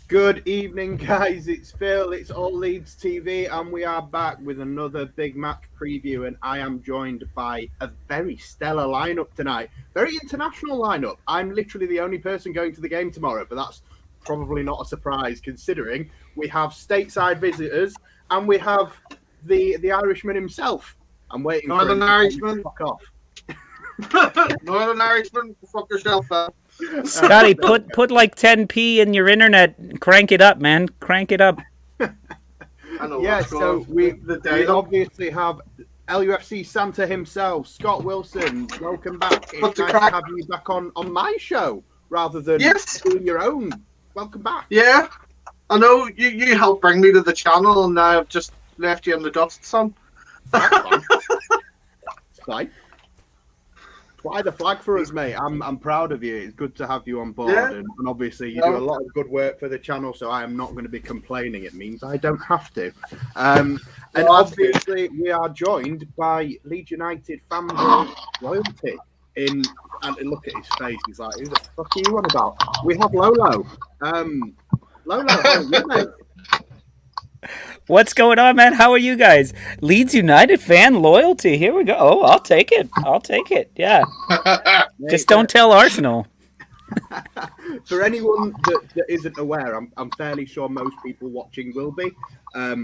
Good evening, guys. It's Phil. It's All Leeds TV, and we are back with another big match preview. And I am joined by a very stellar lineup tonight. Very international lineup. I'm literally the only person going to the game tomorrow, but that's probably not a surprise considering we have stateside visitors and we have the Irishman himself. I'm waiting for him Irishman. To fuck off. Northern Irishman, fuck yourself up. Scotty, put like 10p in your internet. Crank it up, man. Crank it up. Yeah, so we obviously have LUFC Santa himself, Scott Wilson. Welcome back. It's nice to have you back on my show rather than doing your own. Welcome back. Yeah, I know you helped bring me to the channel, and now I've just left you in the dust, son. That's fine. It's fine. Fly the flag for us, mate. I'm proud of you. It's good to have you on board, and obviously you do a lot of good work for the channel. So I am not going to be complaining. It means I don't have to. And obviously we are joined by Leeds United fandom royalty. And look at his face. He's like, "Who the fuck are you on about?" We have Lolo. Lolo, how are you, mate? What's going on, man? How are you guys? Leeds United fan loyalty. Here we go. Oh, I'll take it. Yeah. Just don't tell Arsenal. For anyone that isn't aware, I'm fairly sure most people watching will be.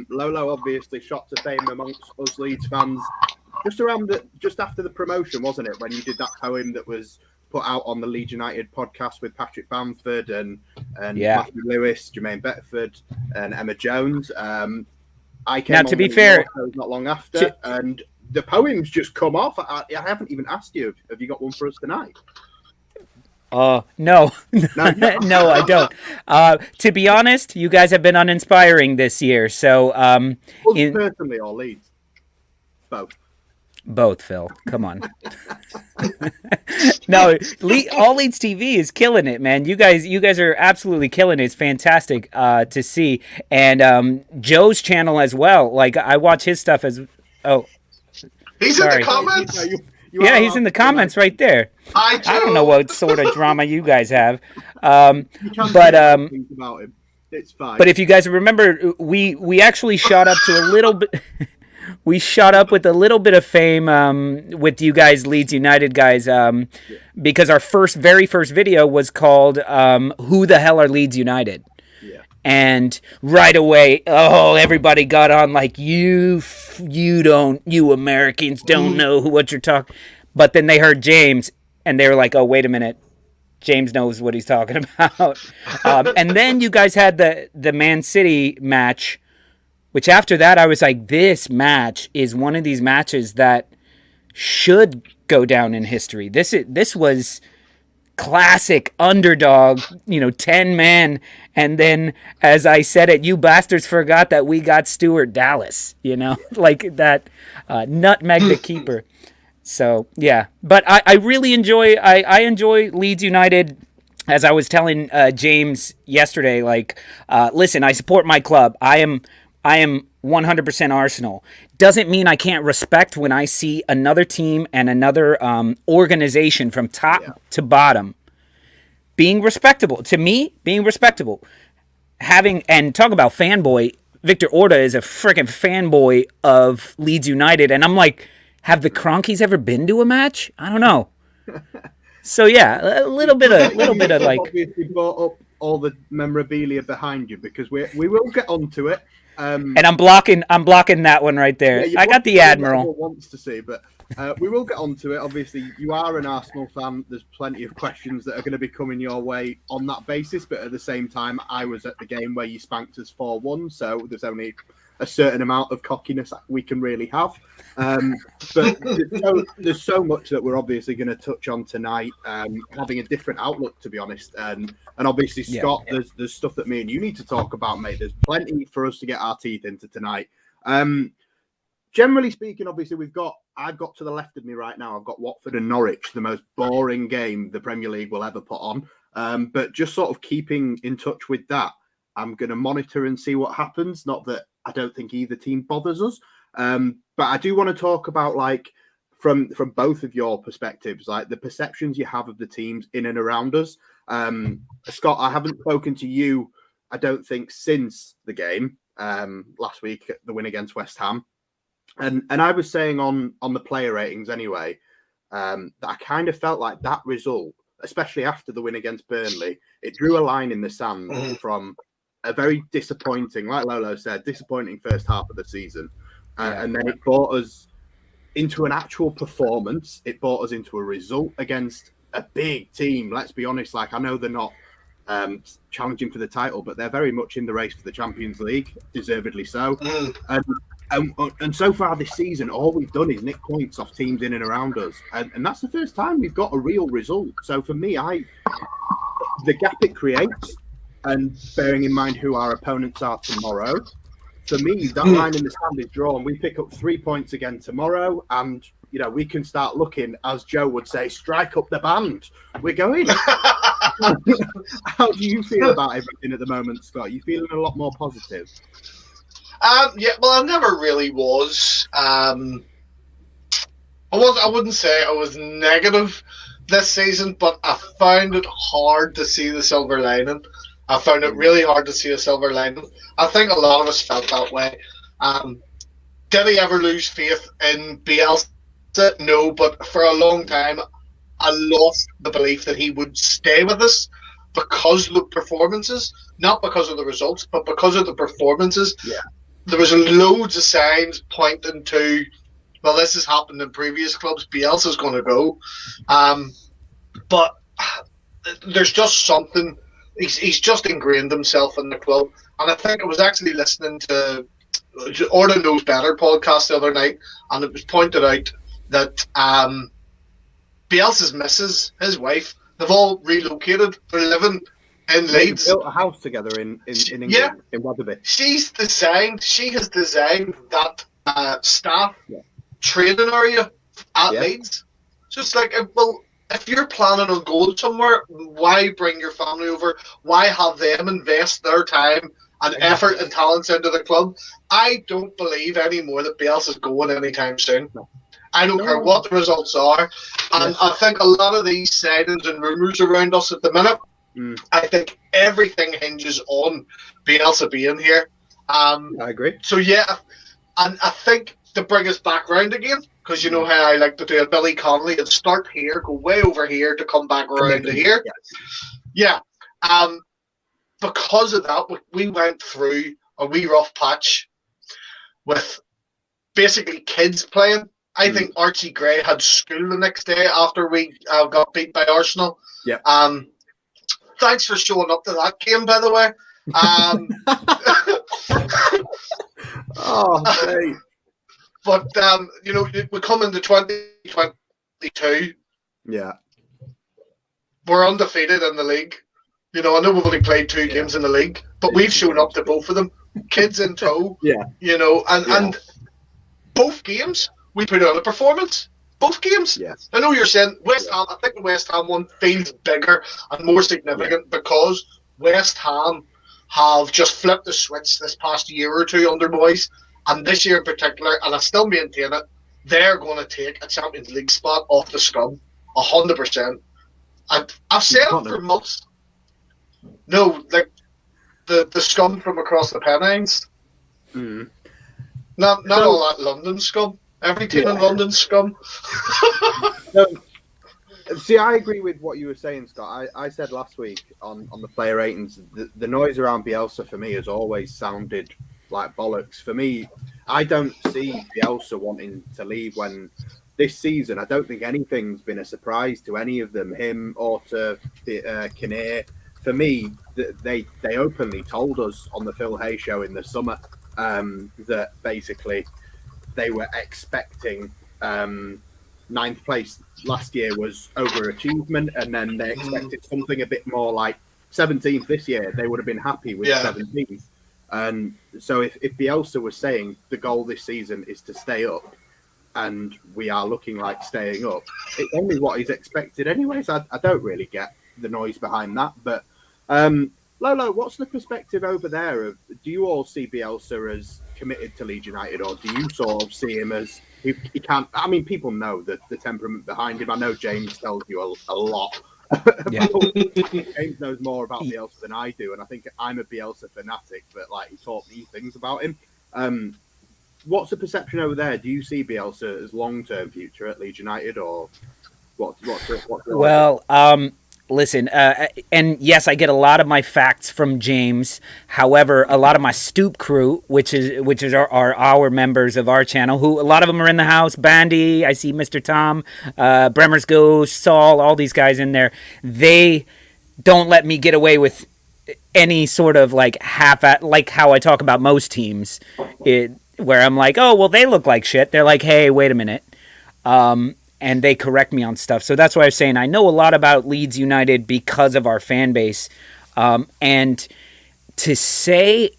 Lolo obviously shot to fame amongst us Leeds fans just after the promotion, wasn't it? When you did that poem that was put out on the Leeds United podcast with Patrick Bamford and Matthew Lewis, Jermaine Beckford, and Emma Jones. I came now, to be fair, not long after, and the poem's just come off. I haven't even asked you. Have you got one for us tonight? No, no, I don't. To be honest, you guys have been uninspiring this year. So, personally or Leeds, both, Phil. Come on. No, All Leeds TV is killing it, man. You guys are absolutely killing it. It's fantastic to see. And Joe's channel as well. Like, I watch his stuff as... Oh, he's sorry. in the comments? Yeah, he's in the comments right there. I don't know what sort of drama you guys have. But it's fine. But if you guys remember, we actually shot up to a little bit... We shot up with a little bit of fame with you guys, Leeds United guys, because our very first video was called "Who the Hell Are Leeds United?" Yeah. And right away, everybody got on like you Americans don't know what you're talking. But then they heard James, and they were like, "Oh, wait a minute, James knows what he's talking about." And then you guys had the Man City match. Which after that, I was like, this match is one of these matches that should go down in history. This was classic underdog, 10-man. And then, as I said it, you bastards forgot that we got Stuart Dallas, like that nutmeg the keeper. So, yeah. But I really enjoy Leeds United. As I was telling James yesterday, listen, I support my club. I am 100% Arsenal. Doesn't mean I can't respect when I see another team and another organization from top to bottom being respectable. To me, being respectable. And talk about fanboy, Victor Orta is a freaking fanboy of Leeds United. And I'm like, have the Kroenkes ever been to a match? I don't know. So yeah, a little bit of like... Obviously brought up all the memorabilia behind you because we will get onto it. And I'm blocking that one right there. I got the Admiral. Wants to see, but we will get onto it. Obviously, you are an Arsenal fan. There's plenty of questions that are going to be coming your way on that basis. But at the same time, I was at the game where you spanked us 4-1, so there's only a certain amount of cockiness that we can really have. But there's so much that we're obviously going to touch on tonight, having a different outlook, to be honest. And obviously, Scott, there's stuff that me and you need to talk about, mate. There's plenty for us to get our teeth into tonight. Generally speaking, obviously, I've got to the left of me right now, I've got Watford and Norwich, the most boring game the Premier League will ever put on. But just sort of keeping in touch with that, I'm going to monitor and see what happens. Not that I don't think either team bothers us. But I do want to talk about, from both of your perspectives, like the perceptions you have of the teams in and around us. Scott, I haven't spoken to you I don't think since the game last week, the win against West Ham. And I was saying on the player ratings anyway, that I kind of felt like that result, especially after the win against Burnley, it drew a line in the sand from a very disappointing, like Lolo said, disappointing first half of the season. And then it brought us into an actual performance. It brought us into a result against a big team. Let's be honest, like I know they're not challenging for the title, but they're very much in the race for the Champions League, deservedly so. And so far this season, all we've done is nick points off teams in and around us. And that's the first time we've got a real result. So for me, the gap it creates, and bearing in mind who our opponents are tomorrow, for me, that line in the sand is drawn. We pick up 3 points again tomorrow, and we can start looking, as Joe would say, strike up the band. We're going. How do you feel about everything at the moment, Scott? You feeling a lot more positive? Yeah, well, I never really was. I wouldn't say I was negative this season, but I found it hard to see the silver lining. I found it really hard to see a silver lining. I think a lot of us felt that way. Did he ever lose faith in Bielsa? No, but for a long time, I lost the belief that he would stay with us because of the performances, not because of the results, but because of the performances. Yeah. There was loads of signs pointing to, well, this has happened in previous clubs. Bielsa's going to go. But there's just something. He's just ingrained himself in the club. And I think I was actually listening to Order Knows Better podcast the other night, and it was pointed out that Bielsa's missus, his wife, they've all relocated. They're living in Leeds. They built a house together in England, in Wetherby. She has designed that staff training area at Leeds. So it's like, well, if you're planning on going somewhere, why bring your family over? Why have them invest their time and effort and talents into the club? I don't believe anymore that Bielsa's going anytime soon. No. I don't care what the results are. And I think a lot of these sightings and rumours around us at the minute, I think everything hinges on Bielsa being here. I agree. So, yeah, and I think to bring us back round again, because you know how I like to do a Billy Connolly and start here, go way over here to come back around to here. Yeah. Because of that, we went through a wee rough patch with basically kids playing. I think Archie Gray had school the next day after we got beat by Arsenal. Yeah. Thanks for showing up to that game, by the way. Great. But we come into 2022. Yeah. We're undefeated in the league. I know we've only played 2 games in the league, but we've shown up to both of them. Kids in tow. Yeah. And both games we put on a performance. Both games. Yes. I know you're saying West Ham. I think the West Ham one feels bigger and more significant because West Ham have just flipped the switch this past year or two under Moyes, and this year in particular, and I still maintain it, they're going to take a Champions League spot off the scum, 100%. I've said it for months. No, like the scum from across the Pennines. Not all that London scum. Every team in London scum. See, I agree with what you were saying, Scott. I said last week on the player ratings, the noise around Bielsa for me has always sounded like bollocks. For me, I don't see Bielsa wanting to leave when this season. I don't think anything's been a surprise to any of them, him or to 𝐘𝐿. For me, they openly told us on the Phil Hay show in the summer that basically they were expecting 9th place last year was overachievement, and then they expected something a bit more like 17th this year. They would have been happy with 17th. And so if Bielsa was saying the goal this season is to stay up, and we are looking like staying up, it's only what he's expected anyway. So I don't really get the noise behind that. But Lolo, what's the perspective over there? Do you all see Bielsa as committed to Leeds United, or do you sort of see him as he can't? I mean, people know the temperament behind him. I know James tells you a lot Yeah. James knows more about Bielsa than I do, and I think I'm a Bielsa fanatic, but like he taught me things about him. What's the perception over there? Do you see Bielsa as long-term future at Leeds United, or what's Well, listen, and yes, I get a lot of my facts from James. However, a lot of my Stoop crew, which is our members of our channel, who a lot of them are in the house. Bandy, I see Mr. Tom, Bremer's Ghost, Saul, all these guys in there. They don't let me get away with any sort of like like how I talk about most teams, where I'm like, oh well, they look like shit. They're like, hey, wait a minute. And they correct me on stuff. So that's why I was saying I know a lot about Leeds United because of our fan base. And to say,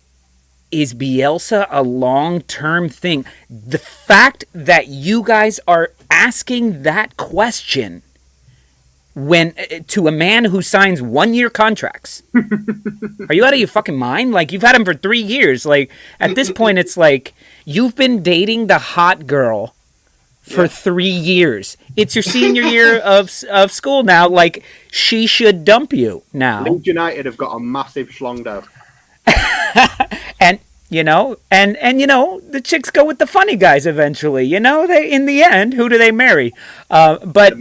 is Bielsa a long-term thing? The fact that you guys are asking that question to a man who signs 1-year contracts. Are you out of your fucking mind? Like, you've had him for 3 years. Like, at this point, it's like you've been dating the hot girl for 3 years. It's your senior year of school now. Like, she should dump you now. Leeds United have got a massive schlong though. And you know, and you know, the chicks go with the funny guys eventually. You know, they in the end, who do they marry? But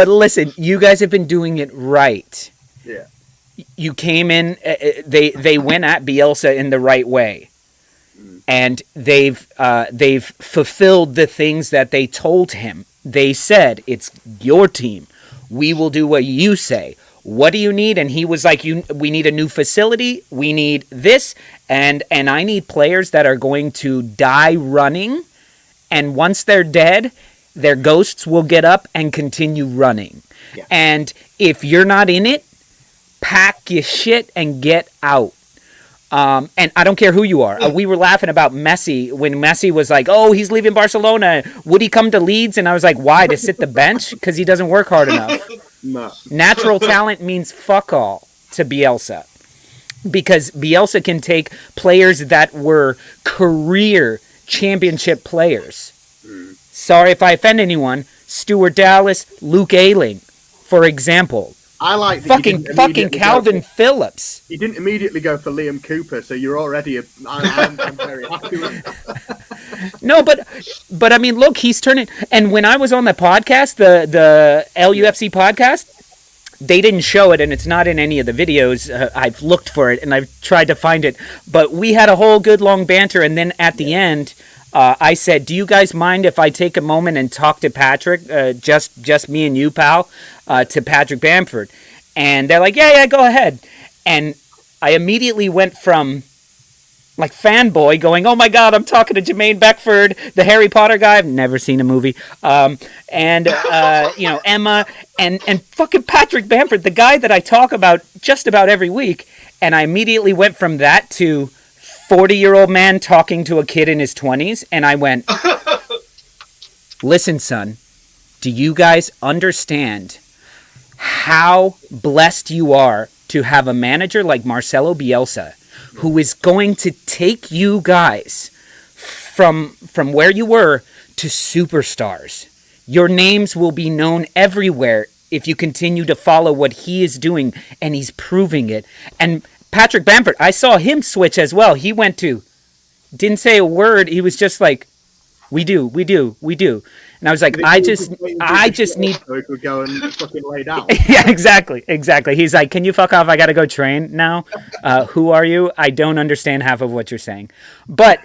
listen, you guys have been doing it right. Yeah. You came in. They went at Bielsa in the right way. And they've fulfilled the things that they told him. They said, it's your team. We will do what you say. What do you need? And he was like, we need a new facility. We need this. And I need players that are going to die running. And once they're dead, their ghosts will get up and continue running. Yeah. And if you're not in it, pack your shit and get out. And I don't care who you are. We were laughing about Messi when Messi was like, oh, he's leaving Barcelona. Would he come to Leeds? And I was like, why? To sit the bench? Because he doesn't work hard enough. No. Natural talent means fuck all to Bielsa. Because Bielsa can take players that were career championship players. Sorry if I offend anyone. Stuart Dallas, Luke Ayling, for example. I like fucking Calvin Phillips. He didn't immediately go for Liam Cooper, so you're already. I'm very happy with. No, but I mean, look, he's turning. And when I was on the podcast, the LUFC podcast, they didn't show it, and it's not in any of the videos. I've looked for it and I've tried to find it, but we had a whole good long banter, and then at the end. I said, do you guys mind if I take a moment and talk to Patrick, just me and you, pal, to Patrick Bamford? And they're like, yeah, go ahead. And I immediately went from, like, fanboy going, oh, my God, I'm talking to Jermaine Beckford, the Harry Potter guy. I've never seen a movie. And Emma, and fucking Patrick Bamford, the guy that I talk about just about every week. And I immediately went from that to 40-year-old man talking to a kid in his 20s, and I went, listen, son, do you guys understand how blessed you are to have a manager like Marcelo Bielsa, who is going to take you guys from where you were to superstars? Your names will be known everywhere if you continue to follow what he is doing, and he's proving it. And Patrick Bamford, I saw him switch as well. He didn't say a word. He was just like, we do. And I was like, I just need. So he could go and fucking lay down. Yeah, exactly. He's like, can you fuck off? I got to go train now. Who are you? I don't understand half of what you're saying. But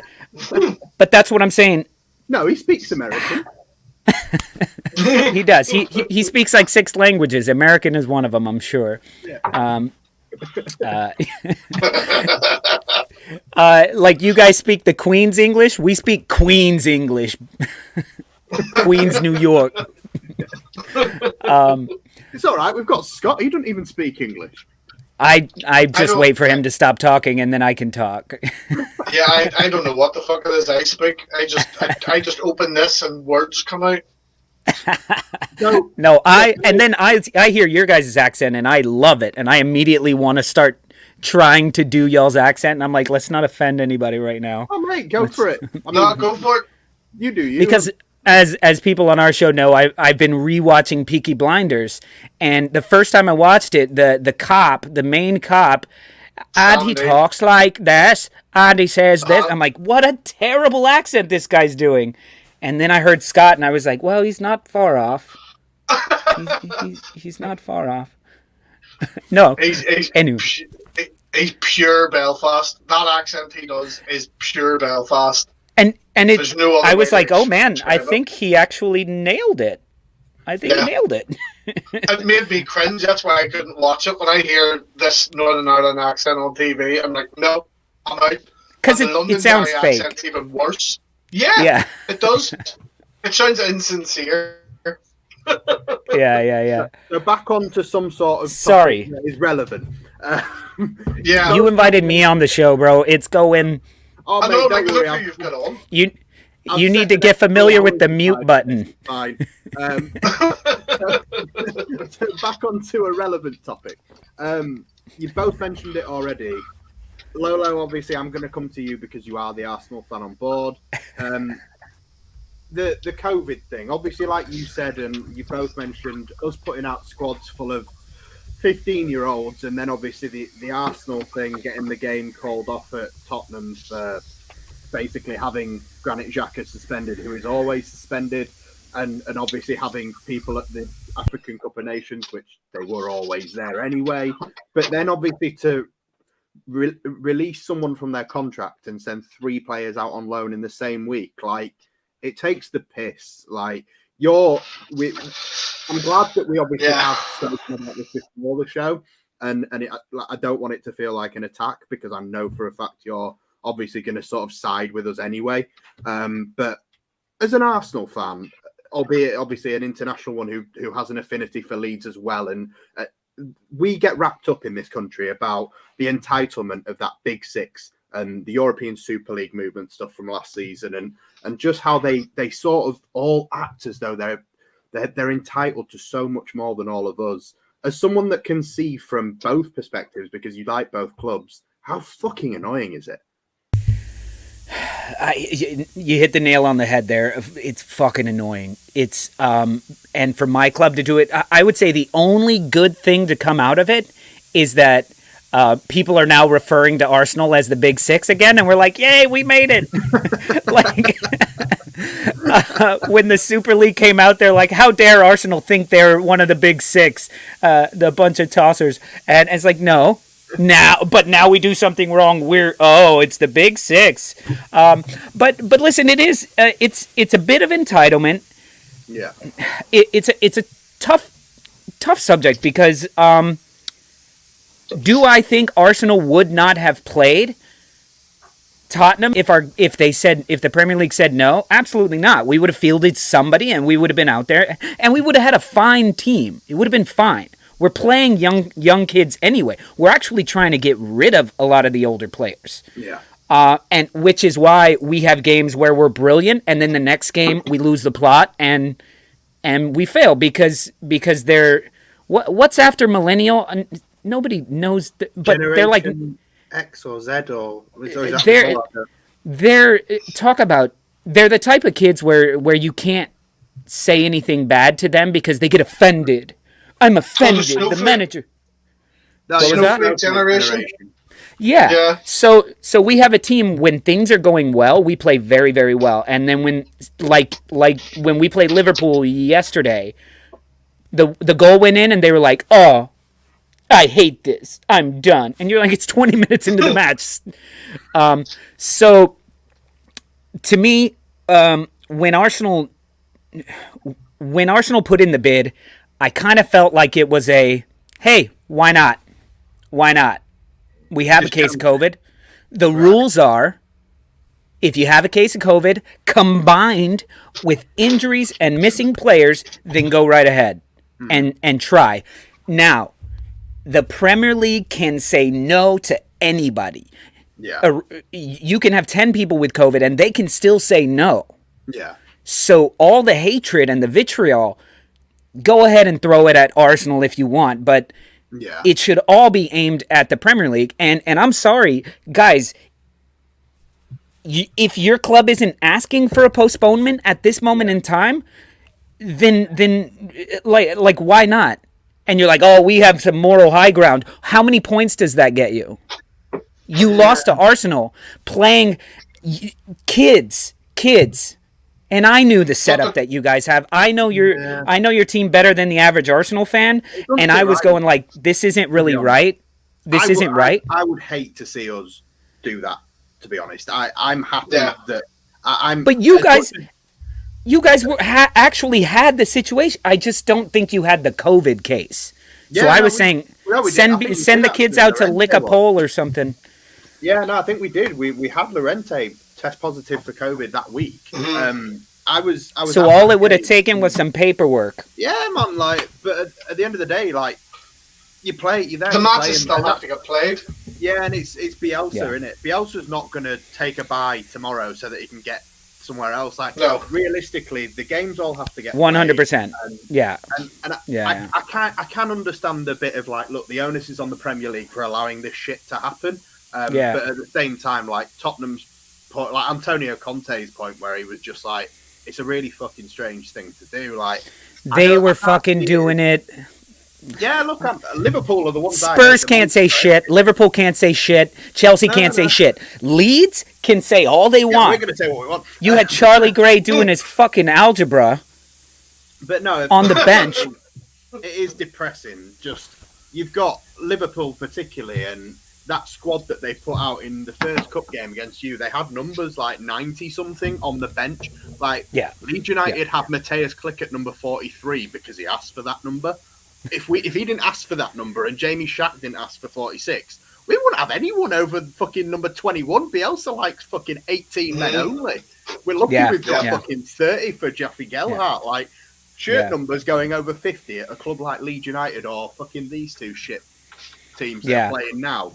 that's what I'm saying. No, he speaks American. He does. He speaks like 6 languages. American is one of them, I'm sure. Yeah. Like you guys speak the Queen's English, we speak Queen's English. Queens, New York. It's all right. We've got Scott. He doesn't even speak English. I just wait for him to stop talking and then I can talk. Yeah, I don't know what the fuck it is I speak. I just open this and words come out. No, I hear your guys' accent and I love it, and I immediately want to start trying to do y'all's accent, and I'm like, let's not offend anybody right now. Oh mate, go for it. Go for it. You do you. Because as people on our show know, I've been rewatching Peaky Blinders, and the first time I watched it, the main cop, and he talks like this, and he says this. I'm like, what a terrible accent this guy's doing. And then I heard Scott, and I was like, well, he's not far off. He's not far off. No. Anyway. He's pure Belfast. That accent he does is pure Belfast. And I was like, oh man, I think he actually nailed it. He nailed it. It made me cringe. That's why I couldn't watch it. When I hear this Northern Ireland accent on TV, I'm like, no, I'm out. Because it sounds fake. Accent's even worse. Yeah, it does. It sounds insincere. Yeah. So back on to some sort of topic that is relevant. Yeah. You invited me on the show, bro. It's going. Oh, I mate, know, don't like, worry. look who you've got on. You need to get familiar with the mute button. Fine. So back onto a relevant topic. You both mentioned it already. Lolo, obviously, I'm going to come to you because you are the Arsenal fan on board. The COVID thing, obviously, like you said, and you both mentioned us putting out squads full of 15-year-olds, and then obviously the Arsenal thing, getting the game called off at Tottenham for basically having Granit Xhaka suspended, who is always suspended, and obviously having people at the African Cup of Nations, which they were always there anyway. But then obviously to release someone from their contract and send 3 players out on loan in the same week, like, it takes the piss. Like, I'm glad that we obviously have spoken about this before the show, and I don't want it to feel like an attack, because I know for a fact you're obviously going to sort of side with us anyway. But as an Arsenal fan, albeit obviously an international one who has an affinity for Leeds as well, and we get wrapped up in this country about the entitlement of that Big Six and the European Super League movement stuff from last season, and just how they sort of all act as though they're entitled to so much more than all of us. As someone that can see from both perspectives, because you like both clubs, how fucking annoying is it? You hit the nail on the head there. It's fucking annoying. It's and for my club to do it, I would say the only good thing to come out of it is that people are now referring to Arsenal as the Big Six again, and we're like, yay, we made it. Like, when the Super League came out, they're like, how dare Arsenal think they're one of the Big Six, the bunch of tossers. And it's like, no. Now we do something wrong. It's the Big Six. But listen, it's a bit of entitlement. Yeah. It's a tough subject, because do I think Arsenal would not have played Tottenham if the Premier League said no? Absolutely not. We would have fielded somebody, and we would have been out there, and we would have had a fine team. It would have been fine. We're playing young kids anyway. We're actually trying to get rid of a lot of the older players. Yeah. And which is why we have games where we're brilliant, and then the next game we lose the plot and we fail because they're what's after millennial. Nobody knows, but Generation they're like X or Z or they're they're the type of kids where you can't say anything bad to them because they get offended. I'm offended. The manager. Snowflake generation. Yeah. So we have a team, when things are going well, we play very, very well. And then when when we played Liverpool yesterday, the goal went in and they were like, "Oh, I hate this. I'm done." And you're like, it's 20 minutes into the match. So to me, when Arsenal put in the bid, I kind of felt like it was hey, why not? Why not? We have a case of COVID. The rules are, if you have a case of COVID combined with injuries and missing players, then go right ahead and try. Now, the Premier League can say no to anybody. Yeah. You can have 10 people with COVID and they can still say no. Yeah. So all the hatred and the vitriol, go ahead and throw it at Arsenal if you want, but it should all be aimed at the Premier League. And I'm sorry, guys, if your club isn't asking for a postponement at this moment in time, then like why not? And you're like, oh, we have some moral high ground. How many points does that get you? You lost to Arsenal playing kids, and I knew the setup that you guys have. I know your team better than the average Arsenal fan, and I was going like, this isn't really right. This isn't right. I would hate to see us do that. To be honest, I'm happy that I'm. But you guys were actually had the situation. I just don't think you had the COVID case. So I was saying, send the kids out to lick a pole or something. Yeah, no, I think we did. We had Llorente test positive for COVID that week. I was. So all it would have taken was some paperwork. Yeah, man. Like, but at the end of the day, like, you play. You're there. The matches still have to get played. Yeah, and it's Bielsa, isn't it? Bielsa's not going to take a bye tomorrow so that he can get somewhere else. Like, no. Realistically, the games all have to get 100%. Yeah. I can understand the bit of like, look, the onus is on the Premier League for allowing this shit to happen. But at the same time, like Tottenham's point, like Antonio Conte's point, where he was just like, it's a really fucking strange thing to do. Like, they were fucking doing it. Yeah, look, Liverpool are the ones. Spurs can't say shit. Liverpool can't say shit. Chelsea can't say shit. Leeds can say all they want. We're going to say what we want. You had Charlie Gray doing his fucking algebra. But no, on the bench. It is depressing. Just you've got Liverpool particularly, and that squad that they put out in the first cup game against you. They had numbers like 90 something on the bench. Like Leeds United have Matthias 𝐘𝐿 at number 43 because he asked for that number. If he didn't ask for that number and Jamie Shack didn't ask for 46, we wouldn't have anyone over fucking number 21. Bielsa likes fucking 18 men only. We're lucky we've got fucking 30 for Jeffrey Gelhardt. Like, shirt numbers going over 50 at a club like Leeds United or fucking these two shit teams that are playing now.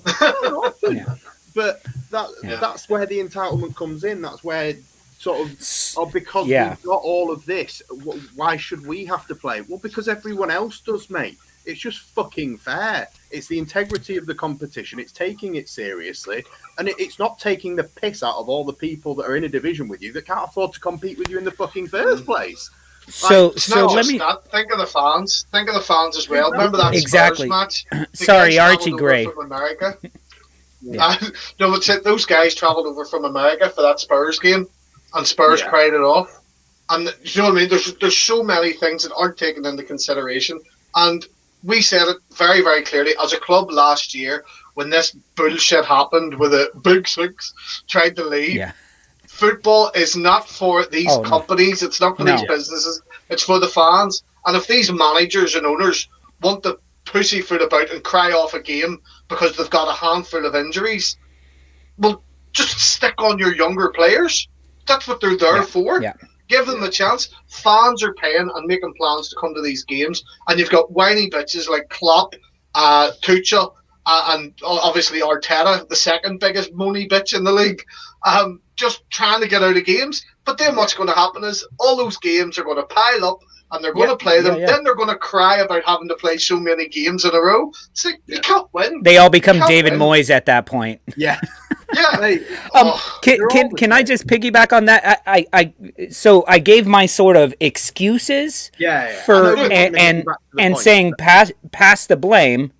But that's where the entitlement comes in. That's where sort of because we've got all of this, why should we have to play? Well, because everyone else does, mate. It's just fucking fair. It's the integrity of the competition. It's taking it seriously. And it's not taking the piss out of all the people that are in a division with you that can't afford to compete with you in the fucking first place. So let me think of the fans. Think of the fans as well. Remember that Spurs match? Sorry, Archie Gray. From America. No, it's it. Those guys travelled over from America for that Spurs game. And Spurs cried it off. And you know what I mean? There's so many things that aren't taken into consideration. And we said it very, very clearly as a club last year when this bullshit happened with the 𝐾𝐿 tried to leave. Yeah. Football is not for these companies. It's not for these businesses. It's for the fans. And if these managers and owners want to pussyfoot about and cry off a game because they've got a handful of injuries, well, just stick on your younger players. That's what they're there for. Yeah. Give them the chance. Fans are paying and making plans to come to these games. And you've got whiny bitches like Klopp, 𝐾𝐿, and obviously Arteta, the second biggest moany bitch in the league, just trying to get out of games. But then what's going to happen is all those games are going to pile up and they're going to play them. Then they're going to cry about having to play so many games in a row. It's like, you can't win. They all become David Moyes at that point. Yeah. Can I just piggyback on that? So I gave my sort of excuses for and saying pass the blame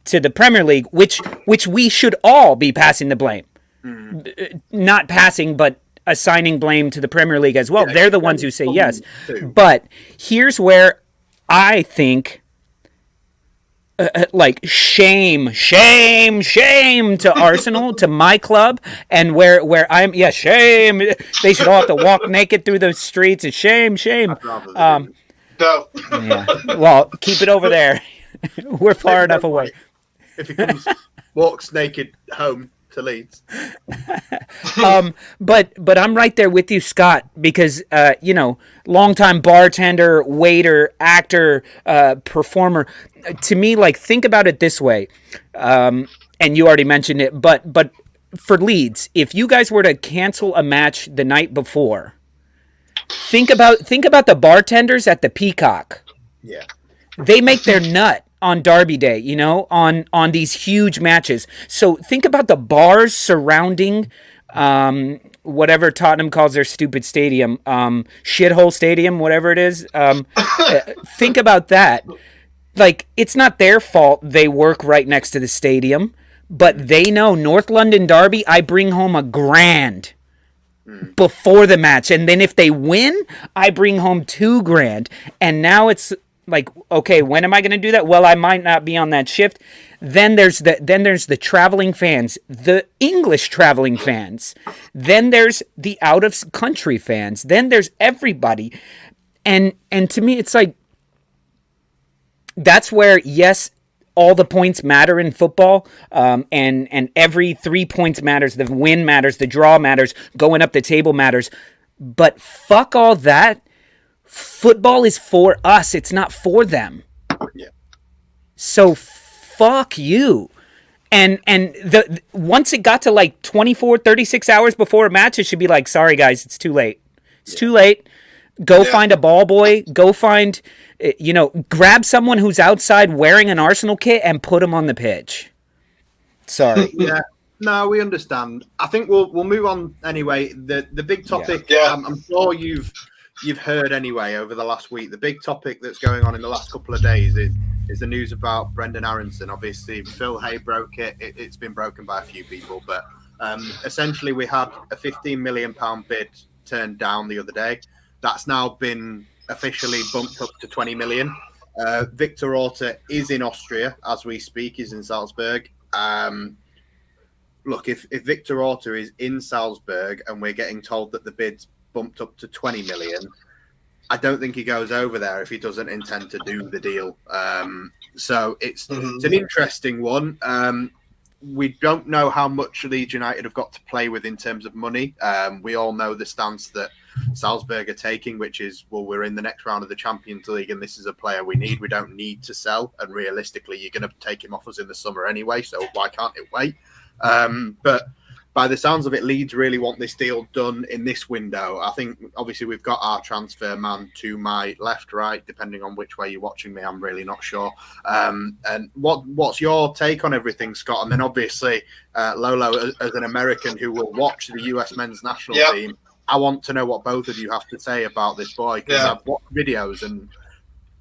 to the Premier League, which we should all be passing the blame. Not passing, but assigning blame to the Premier League as well. They're the ones who say yes. But here's where I think shame to Arsenal, to my club, and where I'm shame. They should all have to walk naked through the streets. It's shame. No. Well, keep it over there. We're far enough away. If he walks naked home to Leeds. But I'm right there with you, Scott, because longtime bartender, waiter, actor, performer. To me, think about it this way, and you already mentioned it, but for Leeds, if you guys were to cancel a match the night before, think about the bartenders at the Peacock. Yeah, they make their nut on Derby Day, on these huge matches. So think about the bars surrounding whatever Tottenham calls their stupid stadium, shithole stadium, whatever it is. Think about that. Like, it's not their fault they work right next to the stadium, but they know North London Derby, I bring home $1,000 before the match. And then if they win, I bring home $2,000. And now it's like, okay, when am I going to do that? Well, I might not be on that shift. Then there's the traveling fans, the English traveling fans. Then there's the out of country fans. Then there's everybody. And to me, it's like, that's where, yes, all the points matter in football, and every 3 points matters. The win matters. The draw matters. Going up the table matters. But fuck all that. Football is for us. It's not for them. Yeah. So fuck you. And once it got to like 24, 36 hours before a match, it should be like, sorry guys, it's too late. It's too late. Go find a ball boy. Go find, grab someone who's outside wearing an Arsenal kit and put him on the pitch. Sorry. Yeah. No, we understand. I think we'll move on anyway. The big topic, I'm sure you've heard anyway over the last week. The big topic that's going on in the last couple of days is the news about Brenden Aaronson. Obviously, Phil Hay broke it. It's been broken by a few people, but essentially we had a £15 million bid turned down the other day. That's now been officially bumped up to 20 million. Victor Orta is in Austria as we speak. He's in Salzburg. Look, if Victor Orta is in Salzburg and we're getting told that the bid's bumped up to 20 million, I don't think he goes over there if he doesn't intend to do the deal. So it's an interesting one. We don't know how much Leeds United have got to play with in terms of money. We all know the stance that Salzburg are taking, which is, well, we're in the next round of the Champions League and this is a player we need. We don't need to sell. And realistically, you're going to take him off us in the summer anyway, so why can't it wait? But by the sounds of it, Leeds really want this deal done in this window. I think, obviously, we've got our transfer man to my left, right, depending on which way you're watching me. I'm really not sure. And what's your take on everything, Scott? And then, obviously, Lolo, as an American who will watch the US men's national team, I want to know what both of you have to say about this boy, because I've watched videos and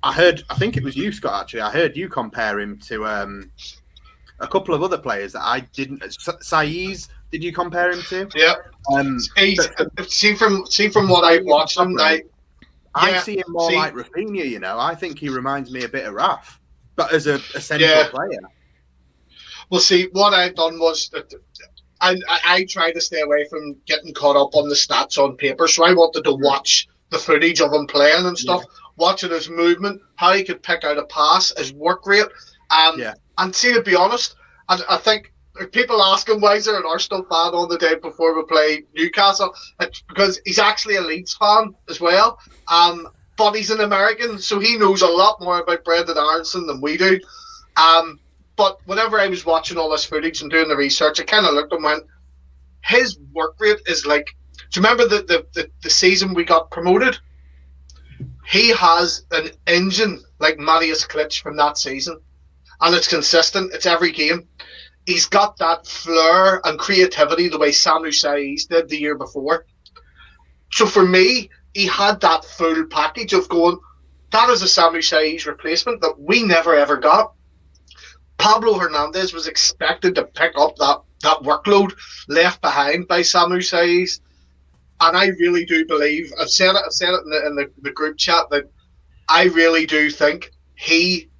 I think it was you, Scott, actually. I heard you compare him to a couple of other players that I didn't. Saiz, did you compare him to? Yeah. See from what I watched him, I see him more like Rafinha. I think he reminds me a bit of Raf, but as a central player. Well, see, what I've done was that I try to stay away from getting caught up on the stats on paper, so I wanted to watch the footage of him playing and stuff, watching his movement, how he could pick out a pass, his work rate, and see, to be honest, I think people ask him why is there an Arsenal fan on the day before we play Newcastle, it's because he's actually a Leeds fan as well, but he's an American, so he knows a lot more about Brenden Aaronson than we do. But whenever I was watching all this footage and doing the research, I kind of looked and went, his work rate is like, do you remember the season we got promoted? He has an engine like Matthias 𝐾𝐿 from that season. And it's consistent. It's every game. He's got that flair and creativity the way Samu Saiz did the year before. So for me, he had that full package of going, that is a Samu Saiz replacement that we never ever got. Pablo Hernandez was expected to pick up that workload left behind by Samu Saiz. And I really do believe, I've said it in the group chat, that I really do think he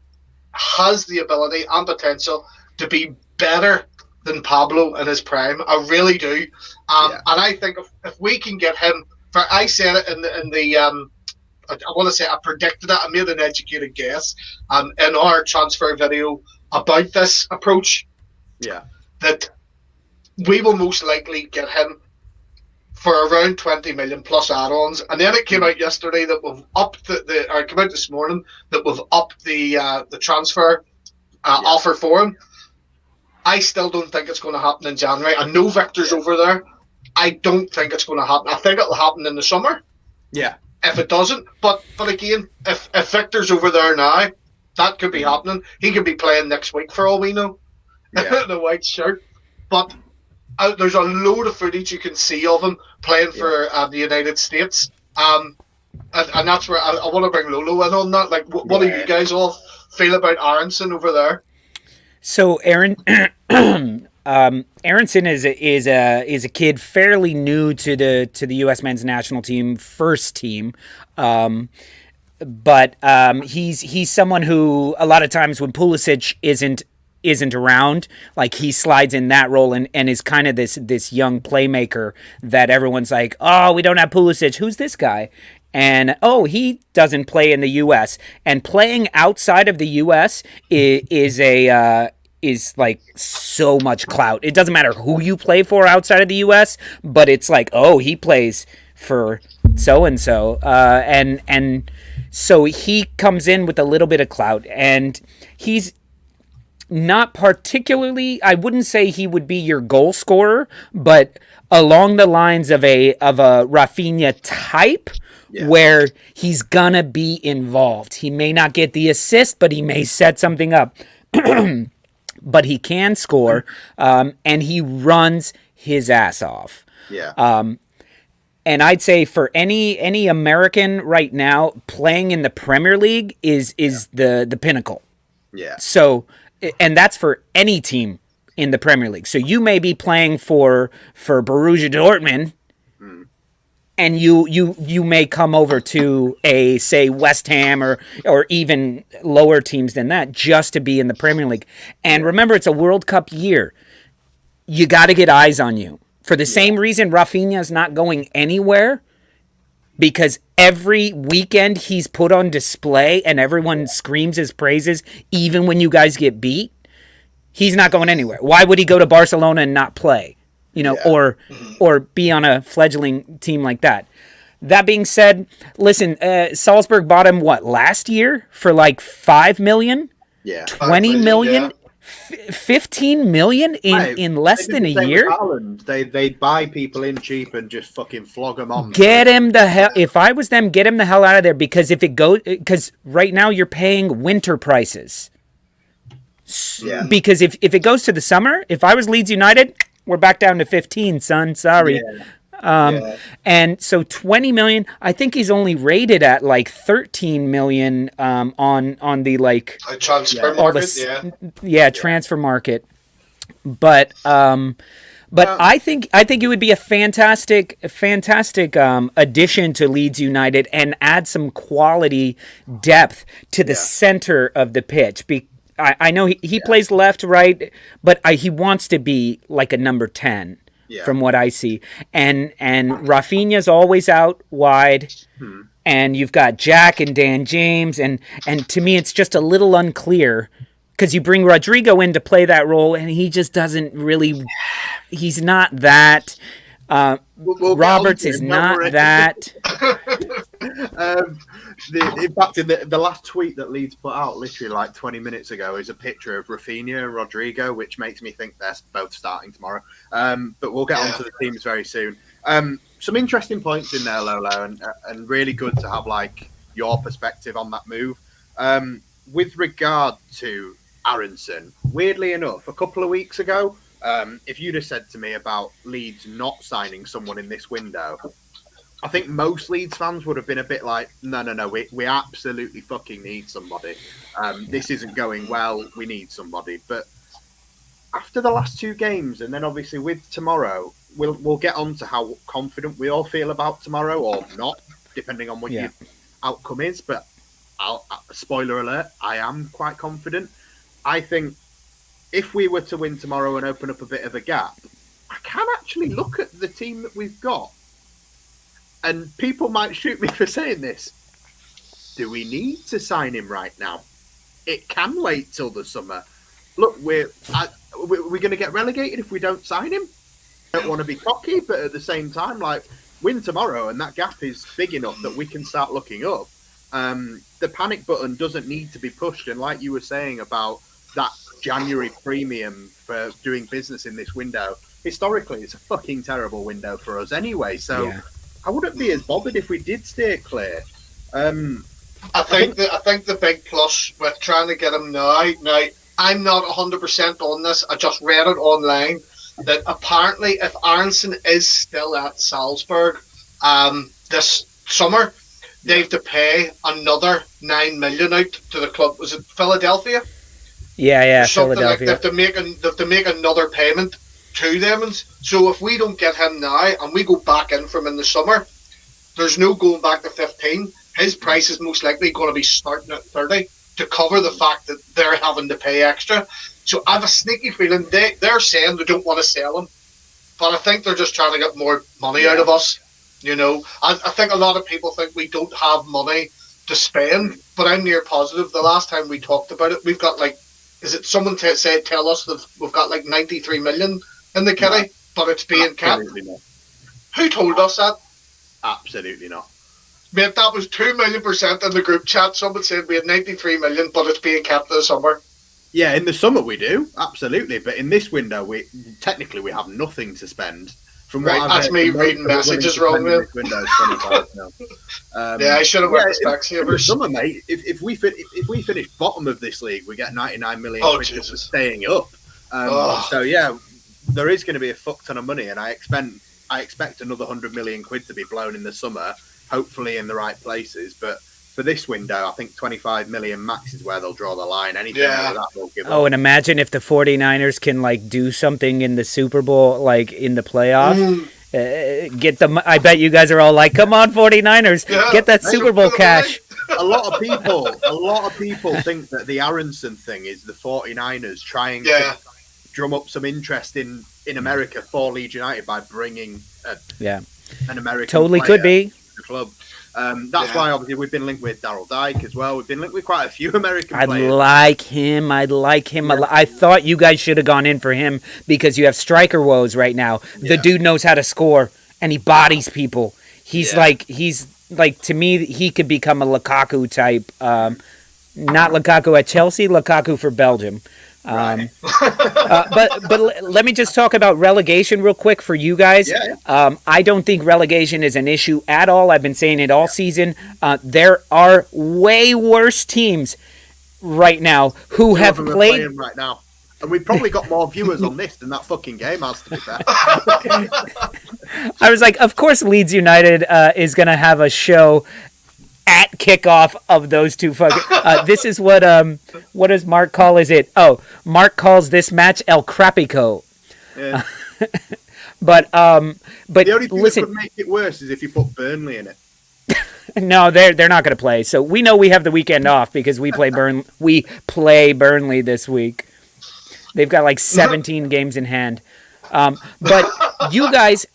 has the ability and potential to be better than Pablo in his prime. I really do. And I think if we can get him, I said it in the I want to say I predicted it, I made an educated guess in our transfer video about this approach, that we will most likely get him for around 20 million plus add-ons. And then it came out yesterday that we've upped or it came out this morning that we've upped the transfer offer for him. I still don't think it's going to happen in January. I know Victor's over there. I don't think it's going to happen. I think it'll happen in the summer. Yeah. If it doesn't, but again, if Victor's over there now, that could be happening. He could be playing next week for all we know in a white shirt. But there's a load of footage you can see of him playing for the United States. And that's where I want to bring Lolo in on that. Like, what do you guys all feel about Aaronson over there? So Aaronson is a kid fairly new to the U.S. men's national team first team, but he's someone who a lot of times when Pulisic isn't around, like he slides in that role and is kind of this young playmaker that everyone's like, oh, we don't have Pulisic, who's this guy? And oh, he doesn't play in the U.S. And playing outside of the U.S. is like so much clout. It doesn't matter who you play for outside of the U.S., but it's like, oh, he plays for so-and-so. And so he comes in with a little bit of clout, and he's not particularly, I wouldn't say he would be your goal scorer, but along the lines of a Rafinha type, where he's gonna be involved. He may not get the assist, but he may set something up. But he can score, and he runs his ass off. Yeah. And I'd say for any American right now, playing in the Premier League is the pinnacle. Yeah. So, and that's for any team in the Premier League. So you may be playing for Borussia Dortmund, and you may come over to a, say, West Ham or even lower teams than that just to be in the Premier League. And remember, it's a World Cup year. You got to get eyes on you. For the same reason Rafinha is not going anywhere, because every weekend he's put on display and everyone screams his praises, even when you guys get beat. He's not going anywhere. Why would he go to Barcelona and not play? Or be on a fledgling team like that. That being said, listen, Salzburg bought him last year for like $5 million? Yeah. 20 million? 15 million in less than a year? They buy people in cheap and just fucking flog them on. Get him the hell, if I was them, get him the hell out of there, because because right now you're paying winter prices. Yeah. Because if it goes to the summer, if I was Leeds United, we're back down to 15, son. Sorry. Yeah. And so 20 million, I think he's only rated at like 13 million on the like transfer market, transfer market. But I think it would be a fantastic addition to Leeds United and add some quality depth to the center of the pitch. I know he plays left, right, but he wants to be like a number 10 from what I see. And Rafinha's always out wide, and you've got Jack and Dan James, and to me it's just a little unclear, because you bring Rodrigo in to play that role, and he just doesn't really. He's not that. Roberts is not that. In fact, in the last tweet that Leeds put out literally like 20 minutes ago is a picture of Rafinha and Rodrigo, which makes me think they're both starting tomorrow. But we'll get onto the teams very soon. Some interesting points in there, Lolo, and really good to have like your perspective on that move. With regard to Aaronson, weirdly enough, a couple of weeks ago, if you'd have said to me about Leeds not signing someone in this window, I think most Leeds fans would have been a bit like, no, we absolutely fucking need somebody. This isn't going well. We need somebody. But after the last two games, and then obviously with tomorrow, we'll get on to how confident we all feel about tomorrow or not, depending on what your outcome is. But spoiler alert, I am quite confident. I think if we were to win tomorrow and open up a bit of a gap, I can actually look at the team that we've got. And people might shoot me for saying this. Do we need to sign him right now? It can wait till the summer. Look, we're going to get relegated if we don't sign him. I don't want to be cocky, but at the same time, like, win tomorrow and that gap is big enough that we can start looking up. The panic button doesn't need to be pushed. And like you were saying about that January premium for doing business in this window, historically, it's a fucking terrible window for us anyway. So I wouldn't be as bothered if we did stay clear. I think the big plus with trying to get him now, I'm not 100% on this. I just read it online. that apparently if Aaronson is still at Salzburg this summer, they have to pay another 9 million out to the club. Was it Philadelphia? Yeah, Something like Philadelphia. they have to make another payment to them. And so if we don't get him now and we go back in for him in the summer, there's no going back to 15. His price is most likely going to be starting at 30 to cover the fact that they're having to pay extra. So I have a sneaky feeling they're saying they don't want to sell him, but I think they're just trying to get more money out of us. You know, I think a lot of people think we don't have money to spend, but I'm near positive. The last time we talked about it, we've got like, is it someone tell us that we've got like 93 million in the kitty, but it's being kept? Not. Who told us that? Absolutely not. Mate, that was 2 million% in the group chat. Someone said we had 93 million, but it's being kept this summer. Yeah, in the summer we do, absolutely. But in this window, we have nothing to spend. From what I've that's heard, me reading messages wrong, man. Yeah, I should have went to Specsavers. Summer, mate. If we finish bottom of this league, we get 99 million quid for staying up. So yeah, there is going to be a fuck ton of money, and I expect another 100 million quid to be blown in the summer, hopefully in the right places. But for this window, I think 25 million max is where they'll draw the line. Anything over that, they'll give up. And imagine if the 49ers can like do something in the Super Bowl, like in the playoff. Get them. I bet you guys are all like, "Come on, 49ers, get that Super Bowl cash." A lot of people think that the Aaronson thing is the 49ers trying to drum up some interest in America for Leeds United by bringing an American totally player could be to the club. That's why obviously we've been linked with Daryl Dike as well. We've been linked with quite a few American players. I'd like him. I thought you guys should have gone in for him because you have striker woes right now. The dude knows how to score and he bodies people. He's like to me, he could become a Lukaku type. Not Lukaku at Chelsea, Lukaku for Belgium. Right. But let me just talk about relegation real quick for you guys. I don't think relegation is an issue at all. I've been saying it all season. There are way worse teams right now who have played right now. And we've probably got more viewers on this than that fucking game has, to be fair. I was like, of course Leeds United is going to have a show at kickoff of those two fucking. This is what does Mark call? Is it? Oh, Mark calls this match 𝐿𝐶𝐅𝐵𝐿. Yeah. But the only thing listen, that could make it worse is if you put Burnley in it. No, they're not going to play. So we know we have the weekend off because we play Burnley this week. They've got like 17 games in hand. But you guys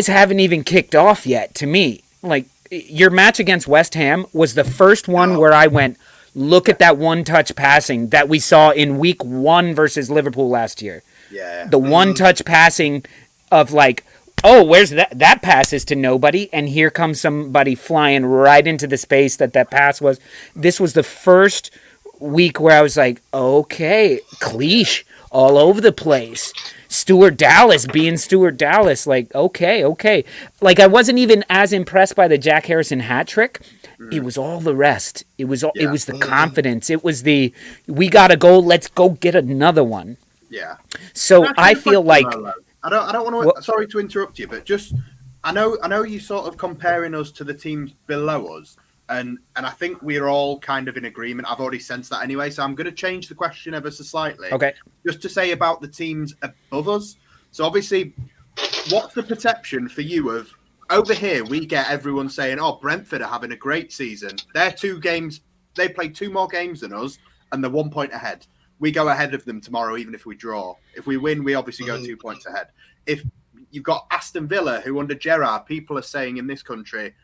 haven't even kicked off yet. To me, like. Your match against West Ham was the first one where I went, look at that one-touch passing that we saw in week 1 versus Liverpool last year. Yeah. The one-touch passing of like, oh, where's that? That pass is to nobody, and here comes somebody flying right into the space that pass was. This was the first week where I was like, okay, Cleach all over the place. Stuart Dallas being Stuart Dallas, like, okay. Like, I wasn't even as impressed by the Jack Harrison hat trick. It was all the rest. It was the confidence. It was the, we got to go, let's go get another one. Yeah. So I feel like... I don't want to, sorry to interrupt you, but just, I know you're sort of comparing us to the teams below us, and I think we're all kind of in agreement. I've already sensed that anyway, so I'm going to change the question ever so slightly. Okay. Just to say about the teams above us. So obviously, what's the perception for you of, over here, we get everyone saying, oh, Brentford are having a great season. They're 2 games, they played 2 more games than us, and they're 1 point ahead. We go ahead of them tomorrow, even if we draw. If we win, we obviously go 2 points ahead. If you've got Aston Villa, who under Gerrard, people are saying in this country,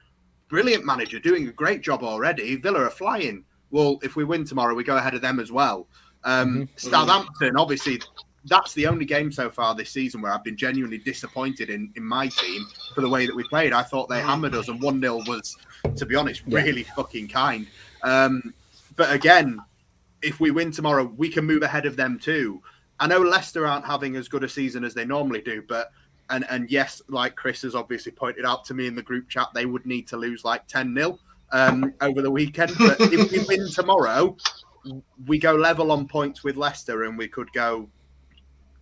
brilliant manager, doing a great job already. Villa are flying. Well, if we win tomorrow, we go ahead of them as well. Southampton, obviously, that's the only game so far this season where I've been genuinely disappointed in my team for the way that we played. I thought they hammered us, and 1-0 was, to be honest, really fucking kind. But again, if we win tomorrow, we can move ahead of them too. I know Leicester aren't having as good a season as they normally do, but and yes, like Chris has obviously pointed out to me in the group chat, they would need to lose like 10-0 over the weekend. But if we win tomorrow, we go level on points with Leicester, and we could go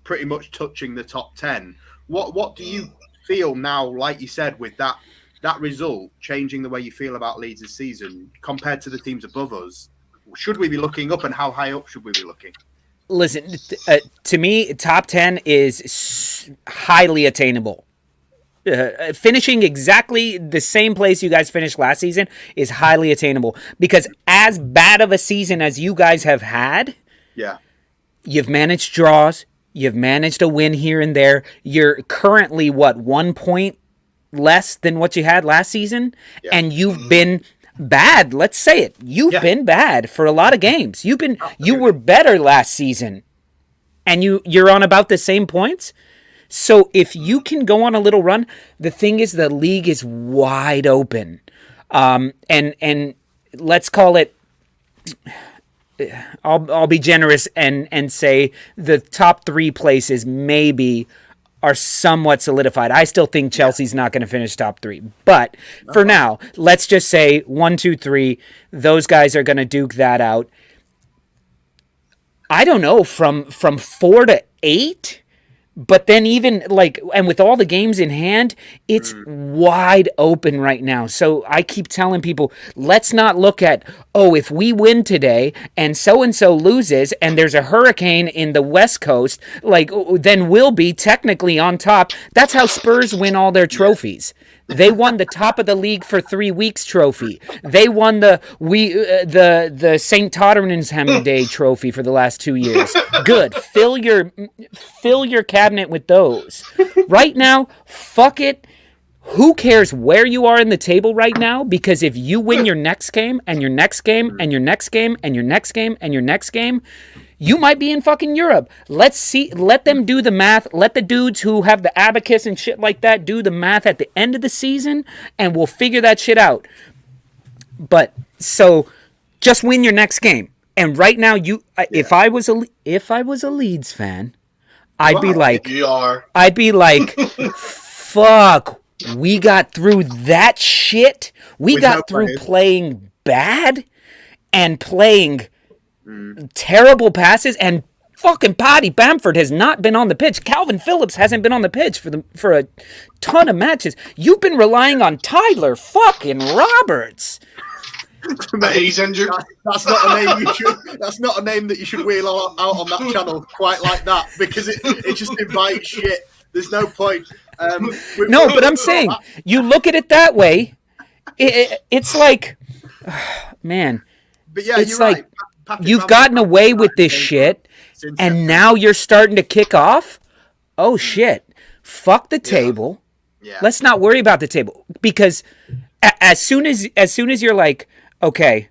pretty much touching the top 10. What do you feel now, like you said, with that result changing the way you feel about Leeds' season compared to the teams above us? Should we be looking up, and how high up should we be looking? Listen, to me, top 10 is highly attainable. Finishing exactly the same place you guys finished last season is highly attainable, because as bad of a season as you guys have had, you've managed draws, you've managed a win here and there. You're currently, 1 point less than what you had last season, and you've been bad. Let's say it. You've been bad for a lot of games. You were better last season, and you're on about the same points. So if you can go on a little run, the thing is the league is wide open, and let's call it. I'll be generous and say the top 3 places maybe are somewhat solidified. I still think Chelsea's not going to finish top 3. But for now, let's just say 1, 2, 3, those guys are going to duke that out. I don't know, from 4 to 8, but then even and with all the games in hand, it's wide open right now. So I keep telling people, let's not look at, if we win today and so loses and there's a hurricane in the West Coast, then we'll be technically on top. That's how Spurs win all their trophies. They won the top of the league for 3 weeks trophy. They won the St. Tottenham Day trophy for the last 2 years. Good. Fill your cabinet with those. Right now, fuck it. Who cares where you are in the table right now? Because if you win your next game and your next game and your next game and your next game and your next game, you might be in fucking Europe. Let them do the math. Let the dudes who have the abacus and shit like that do the math at the end of the season, and we'll figure that shit out. But so just win your next game. And right now, if I was a Leeds fan, I'd be like, fuck, we got through that shit. We got through playing bad and playing terrible passes, and fucking Paddy Bamford has not been on the pitch. Calvin Phillips hasn't been on the pitch for a ton of matches. You've been relying on Tyler fucking Roberts. He's injured. That's not a name you should. That's not a name that you should wheel out on that channel quite like that, because it just invites shit. There's no point. But I'm saying, you look at it that way, it's like, man. But yeah, it's you're like, right. You've gotten away with this shit, and now you're starting to kick off? Oh, shit. Fuck the table. Yeah. Let's not worry about the table. Because as soon as you're like, okay,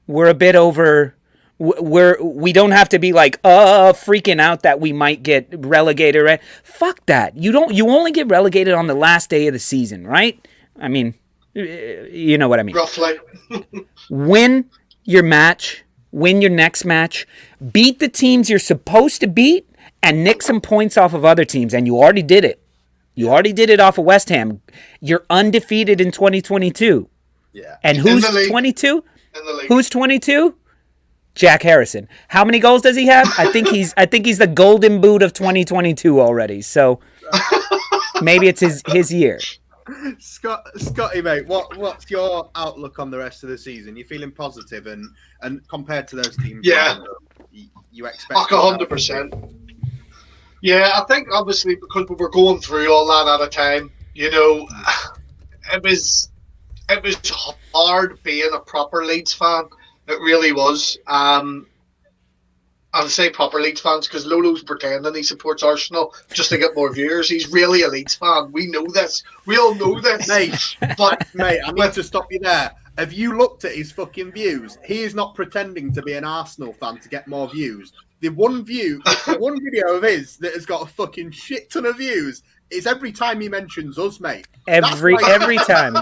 we're a bit over, we don't have to be like, freaking out that we might get relegated, right? Fuck that. You only get relegated on the last day of the season, right? I mean, you know what I mean. Roughly. Win your match. Win your next match, beat the teams you're supposed to beat, and nick some points off of other teams. And you already did it. You already did it off of West Ham. You're undefeated in 2022. Yeah. And who's 22? Who's 22? Jack Harrison. How many goals does he have? I think he's the golden boot of 2022 already. So maybe it's his year. Scotty, mate, what's your outlook on the rest of the season? You feeling positive, and compared to those teams, you expect 100%. Yeah, I think obviously because we were going through all that at a time, it was hard being a proper Leeds fan. It really was. I'll say proper Leeds fans because Lolo's pretending he supports Arsenal just to get more viewers. He's really a Leeds fan. We know this. We all know this. Mate, I need to stop you there. Have you looked at his fucking views? He is not pretending to be an Arsenal fan to get more views. The one video of his that has got a fucking shit ton of views is every time he mentions us, mate. Every time.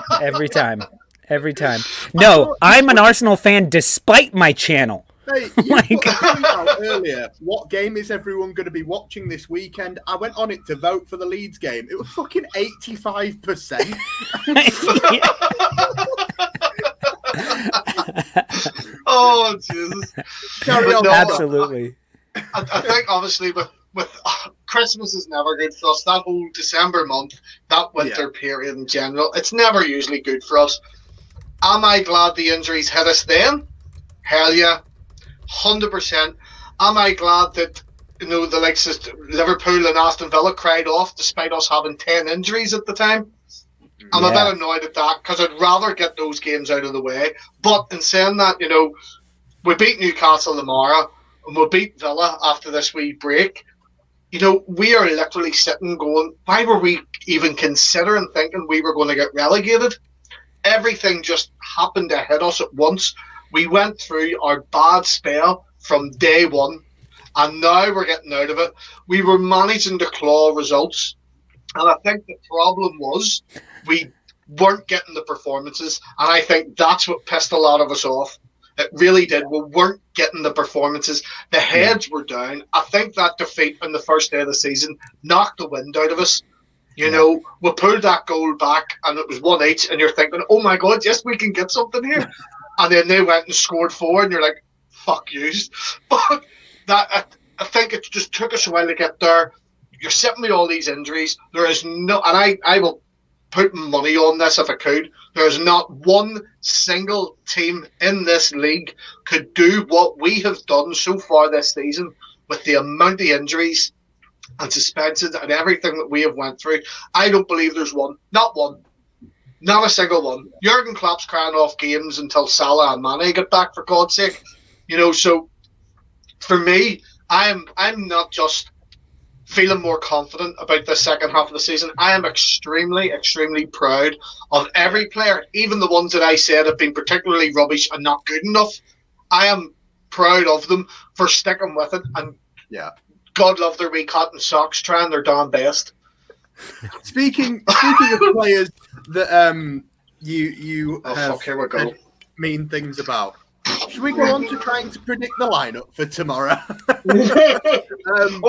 No, I'm an Arsenal fan despite my channel. Hey, you put out earlier, what game is everyone going to be watching this weekend? I went on it to vote for the Leeds game. It was fucking 85%. Oh, Jesus. Carry on. Absolutely. I think, obviously, with Christmas is never good for us. That whole December month, that winter period in general, it's never usually good for us. Am I glad the injuries hit us then? Hell yeah, 100%. Am I glad that the likes of Liverpool and Aston Villa cried off despite us having 10 injuries at the time? I'm a bit annoyed at that because I'd rather get those games out of the way. But in saying that, we beat Newcastle tomorrow and we'll beat Villa after this wee break. We are literally sitting going, why were we even considering thinking we were going to get relegated? Everything just happened to hit us at once. We went through our bad spell from day one, and now we're getting out of it. We were managing to claw results, and I think the problem was we weren't getting the performances, and I think that's what pissed a lot of us off. It really did. We weren't getting the performances. The heads were down. I think that defeat on the first day of the season knocked the wind out of us. We pulled that goal back, and it was 1-8, and you're thinking, oh my God, yes, we can get something here. And then they went and scored 4, and you're like, fuck yous. But I think it just took us a while to get there. You're sitting with all these injuries. There is no, and I will put money on this if I could. There's not one single team in this league could do what we have done so far this season with the amount of injuries and suspensions and everything that we have went through. I don't believe there's one. Not one. Not a single one. Jurgen Klopp's crying off games until Salah and Mane get back, for God's sake. So for me, I'm not just feeling more confident about the second half of the season. I am extremely, extremely proud of every player, even the ones that I said have been particularly rubbish and not good enough. I am proud of them for sticking with it, and God love their wee cotton socks trying their darn best. Speaking of players that you have here we go. Mean things about, should we go on to trying to predict the lineup for tomorrow?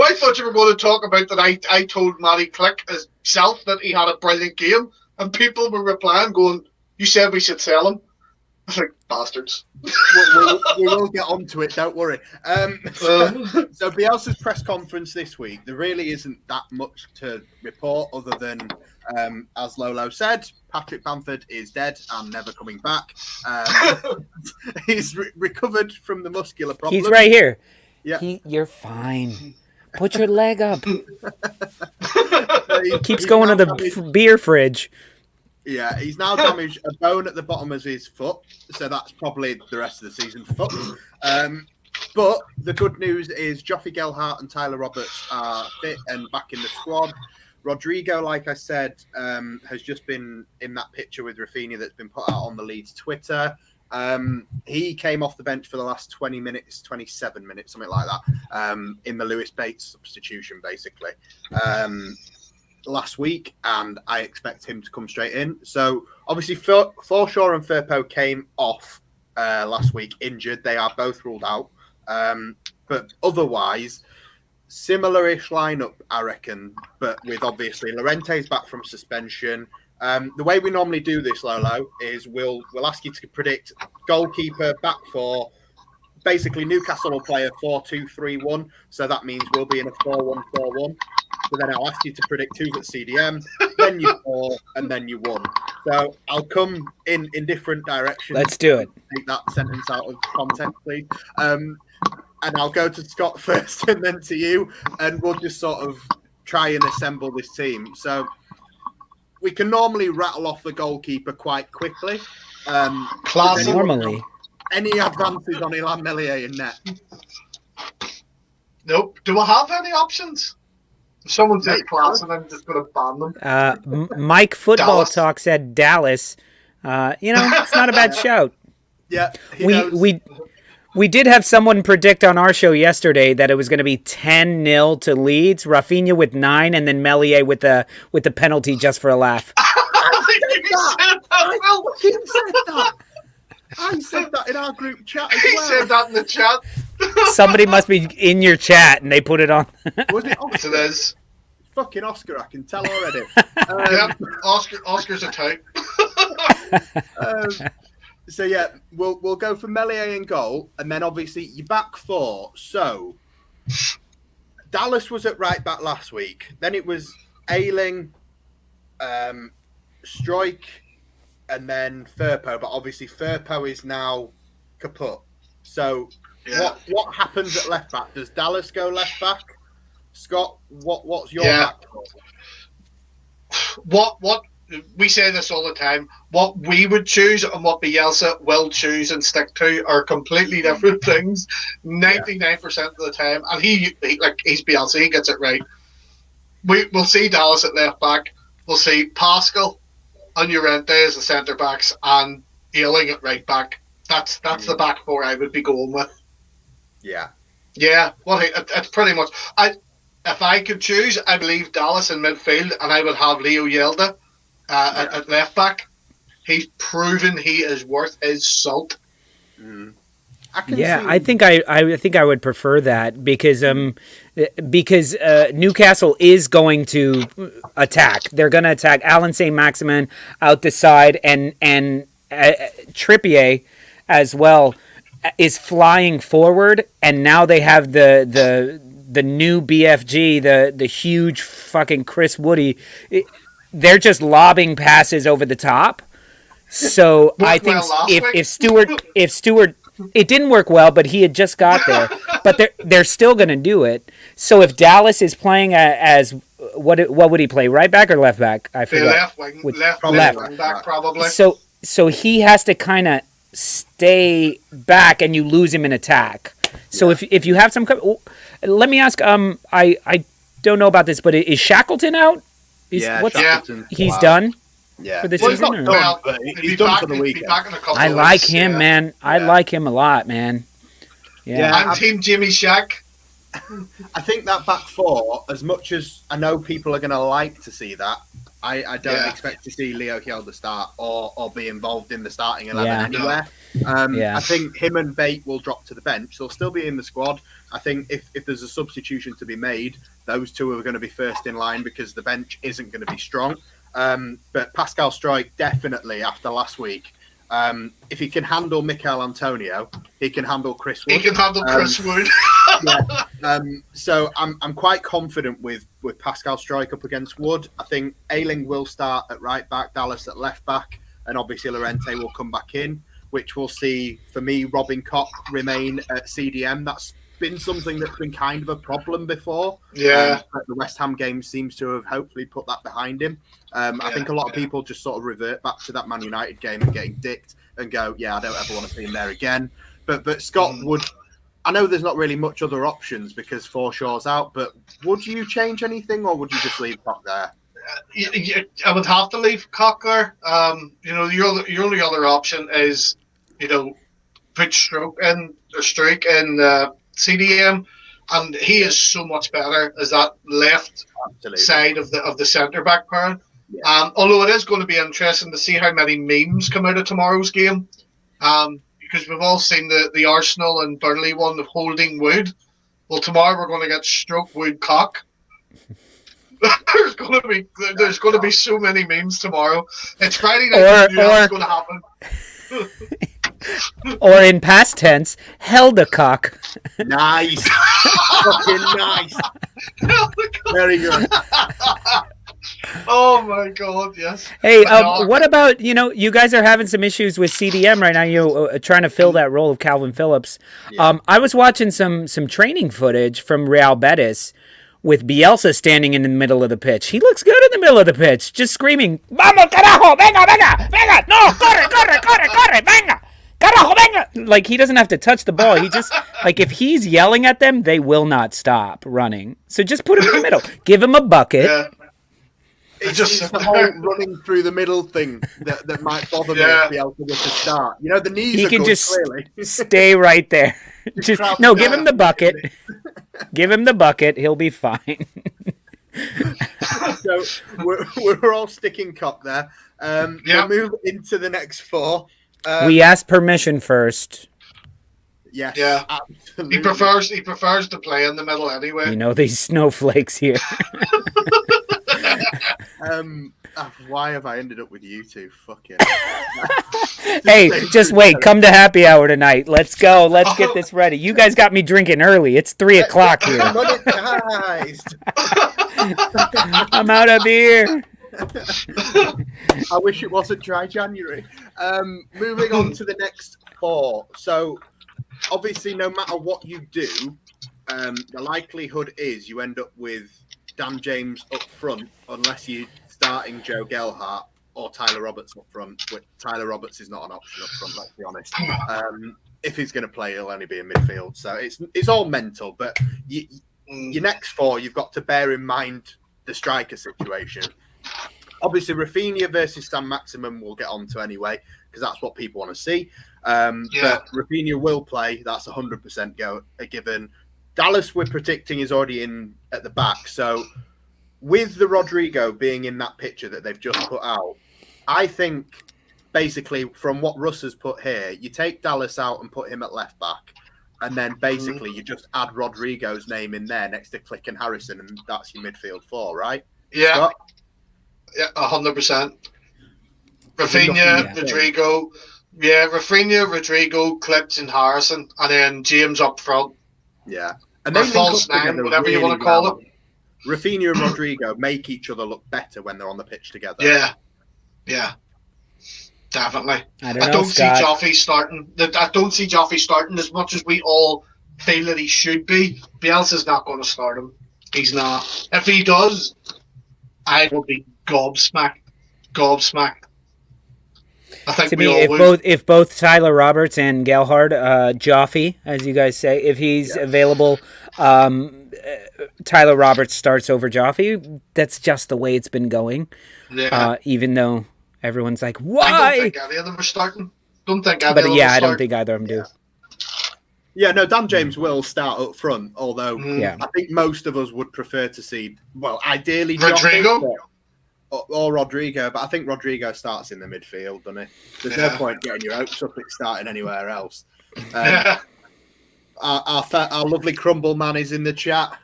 I thought you were going to talk about that. I told Matty Click himself that he had a brilliant game, and people were replying, going, "You said we should sell him." I was like, bastards. we will get onto it. Don't worry. So Bielsa's press conference this week, there really isn't that much to report other than, as Lolo said, Patrick Bamford is dead and never coming back. He's recovered from the muscular problem. He's right here. Yeah, you're fine. Put your leg up. He keeps going to the beer fridge. Yeah, he's now damaged a bone at the bottom of his foot, so that's probably the rest of the season fucked. But the good news is Joffrey Gelhardt and Tyler Roberts are fit and back in the squad. Rodrigo, like I said, has just been in that picture with Rafinha that's been put out on the Leeds Twitter. He came off the bench for the last 20 minutes, 27 minutes, something like that, in the Lewis Bates substitution, basically. Last week, and I expect him to come straight in. So obviously Forshaw and Firpo came off last week injured. They are both ruled out, but otherwise similar-ish lineup, I reckon, but with obviously Llorente's back from suspension. The way we normally do this, Lolo, is we'll ask you to predict goalkeeper, back four. Basically Newcastle will play a 4-2-3-1, so that means we'll be in a 4-1-4-1. So then I'll ask you to predict who's at CDM, then you 4, and then you 1. So I'll come in different directions. Let's do it. Take that sentence out of context, please. And I'll go to Scott first and then to you, and we'll just sort of try and assemble this team. So we can normally rattle off the goalkeeper quite quickly. Normally. Any advances on Illan Meslier in net? Nope. Do I have any options? If someone says class, and I'm just going to ban them. Mike Football Dallas. Talk said Dallas. It's not a bad shout. Yeah. We did have someone predict on our show yesterday that it was going to be 10-0 to Leeds. Rafinha with 9, and then Meslier with the penalty just for a laugh. I said that in our group chat as He well. said that in the chat. Somebody must be in your chat, and they put it on. Was it Yes, it is. fucking Oscar? I can tell already. Yep. Oscar's a type. So yeah, we'll go for Meslier in goal, and then obviously your back four. So Dallas was at right back last week. Then it was Ayling, Struijk, and then Firpo. But obviously Firpo is now kaput. So what happens at left back? Does Dallas go left back? Scott, what's your back? What we say this all the time. What we would choose and what Bielsa will choose and stick to are completely different things. 99% of the time, and he's Bielsa. He gets it right. We'll see Dallas at left back. We'll see Pascal and Llorente as the centre backs, and Ayling at right back. That's the back four I would be going with. Yeah. Well, it's pretty much. If I could choose, I'd leave Dallas in midfield, and I would have Leo Yildiz at left back. He's proven he is worth his salt. I think I would prefer that because Newcastle is going to attack. They're going to attack. Alan St. Maximin out the side, and Trippier as well is flying forward, and now they have the new BFG, the huge fucking Chris Woody. They're just lobbing passes over the top. So I think if Stewart, it didn't work well, but he had just got there. But they're still going to do it. So if Dallas is playing as what would he play, right back or left back? I forget. Left wing, left wing back probably. So he has to kind of stay back, and you lose him in attack. So if you have some, let me ask. I don't know about this, but is Shackleton out? Shackleton. He's done. Yeah, for this well, season. He's not done, but he's done for the weekend. I like him, man. I like him a lot, man. Yeah. I'm Team Jimmy Shack. I think that back four, as much as I know people are going to like to see that, I don't expect to see Leo Yildiz start or be involved in the starting 11 anywhere. I think him and Bate will drop to the bench. They'll still be in the squad. I think if there's a substitution to be made, those two are going to be first in line because the bench isn't going to be strong. But Pascal Struijk, definitely after last week, if he can handle Mikel Antonio, he can handle Chris Wood. He can handle Chris Wood. So I'm quite confident with Pascal Struijk up against Wood. I think Ayling will start at right back, Dallas at left back, and obviously Llorente will come back in, which we'll see, for me, Robin Koch remain at CDM. That's been something that's been kind of a problem before. But the West Ham game seems to have hopefully put that behind him. I think a lot of people just sort of revert back to that Man United game and getting dicked and go, I don't ever want to see him there again. But Scott would... I know there's not really much other options because Forshaw's out, but would you change anything or would you just leave Koch there? I would have to leave Koch there. Your only other option is, put Struijk in CDM, and he is so much better as that left side of the centre back pair. Although it is going to be interesting to see how many memes come out of tomorrow's game, because we've all seen the Arsenal and Burnley one of holding Wood. Well, tomorrow we're going to get Stroke Wood Koch. There's going to be so many memes tomorrow. It's Friday night. It's going to happen. Or in past tense, held a cock. Nice. Fucking nice. Very good. Oh my God, yes. Hey, what about, you guys are having some issues with CDM right now, trying to fill that role of Calvin Phillips. I was watching some training footage from Real Betis with Bielsa standing in the middle of the pitch. He looks good in the middle of the pitch, just screaming, "Vamos, carajo, venga, venga, venga, no, corre, corre, corre, corre, venga, carajo, venga." Like, he doesn't have to touch the ball. He just, if he's yelling at them, they will not stop running. So just put him in the middle. Give him a bucket. Yeah. It's the whole running through the middle thing that might bother me if Bielsa was to start. The knees he are can good, just clearly. Stay right there. Give him the bucket. Give him the bucket. He'll be fine. So we're all sticking Koch there. We'll move into the next four. We asked permission first. Yes. Yeah. Absolutely. He prefers to play in the middle anyway. These snowflakes here. Why have I ended up with you two? Fucking. Hey, just wait. Come to happy hour tonight. Let's go. Let's get this ready. You guys got me drinking early. It's 3:00 here. Monetized. I'm out of beer. I wish it wasn't dry January. Moving on to the next 4. So, obviously, no matter what you do, the likelihood is you end up with Dan James up front, unless you're starting Joe Gelhardt or Tyler Roberts up front. Which Tyler Roberts is not an option up front, let's be honest. If he's going to play, he'll only be in midfield. So it's all mental. But your next 4, you've got to bear in mind the striker situation. Obviously, Rafinha versus Sam Maximum we'll get on to anyway, because that's what people want to see. But Rafinha will play. That's 100% a given. Dallas, we're predicting, is already in at the back. So with the Rodrigo being in that picture that they've just put out, I think basically from what Russ has put here, you take Dallas out and put him at left back. And then basically you just add Rodrigo's name in there next to 𝐾𝐿 and Harrison, and that's your midfield 4, right? Yeah. Scott? Yeah, 100%. Rafinha, Rodrigo. Yeah, Rafinha, Rodrigo, Clips, and Harrison. And then James up front. Yeah. And Or they false 9, whatever you want to call it. Rafinha and Rodrigo make each other look better when they're on the pitch together. Yeah. Yeah. Definitely. I don't see Joffrey starting. I don't see Joffrey starting as much as we all feel that he should be. Bielsa's not going to start him. He's not. If he does, I will be gobsmacked. Gobsmacked. I think To we me, all would. if both Tyler Roberts and Gelhardt, Joffrey, as you guys say, if he's available, Tyler Roberts starts over Joffrey. That's just the way it's been going. Yeah. Even though everyone's like, I why? don't think any of them are starting. Don't think any of But them yeah, are I don't starting. think either of them do. Yeah, no, Dan James will start up front, although Yeah. I think most of us would prefer to see, well, ideally Rodrigo? Joffrey, or Rodrigo, but I think Rodrigo starts in the midfield, doesn't he? There's no point getting your hopes up at starting anywhere else. Our lovely Crumble man is in the chat,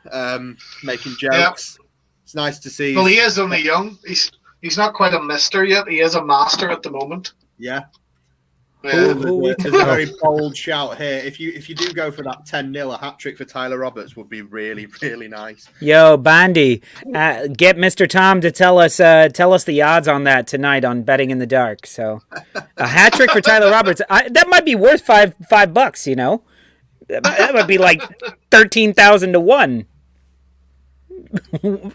making jokes. It's nice to see. Well, he is only young. He's not quite a mister yet. He is a master at the moment. Yeah. Yeah. There's a very bold shout here. If you do go for that 10-0, a hat trick for Tyler Roberts would be really, really nice. Yo, Bandy, get Mr. Tom to tell us the odds on that tonight on Betting in the Dark. So, a hat trick for Tyler Roberts, that might be worth $5. You know, that might be like 13,000 to 1.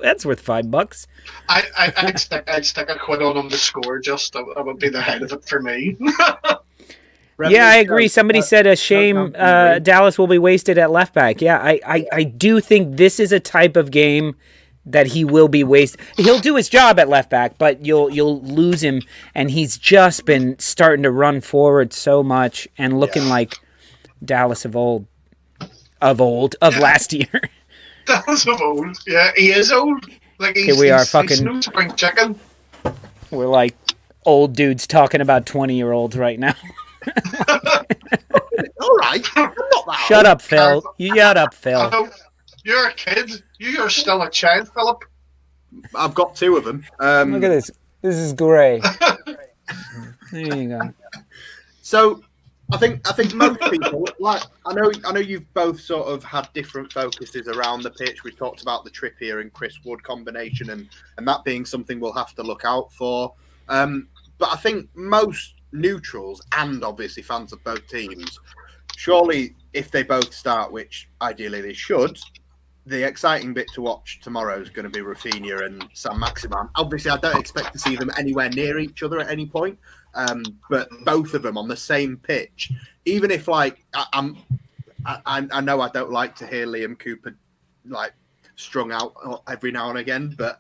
That's worth $5. I'd stick a quid on him to score. Just that would be the height of it for me. Yeah, I agree. Somebody said a shame Dallas will be wasted at left back. Yeah, I do think this is a type of game that he will be wasted. He'll do his job at left back, but you'll lose him, and he's just been starting to run forward so much and looking like Dallas of last year. Dallas of old. Yeah, he is old. Like Here we are, fucking. He's no spring chicken. We're like old dudes talking about 20-year-olds right now. All right. I'm not that Shut up, Phil. You shut up, Phil. Oh, you're a kid. You're still a child, Philip. I've got 2 of them. Look at this. This is great. There you go. So I think most people, like, I know you've both sort of had different focuses around the pitch. We've talked about the Trippier and Chris Wood combination and that being something we'll have to look out for. But I think most neutrals and obviously fans of both teams, surely if they both start, which ideally they should, the exciting bit to watch tomorrow is going to be Rafinha and Sam Maximan. Obviously, I don't expect to see them anywhere near each other at any point, but both of them on the same pitch. Even if, like, I know I don't like to hear Liam Cooper like strung out every now and again, but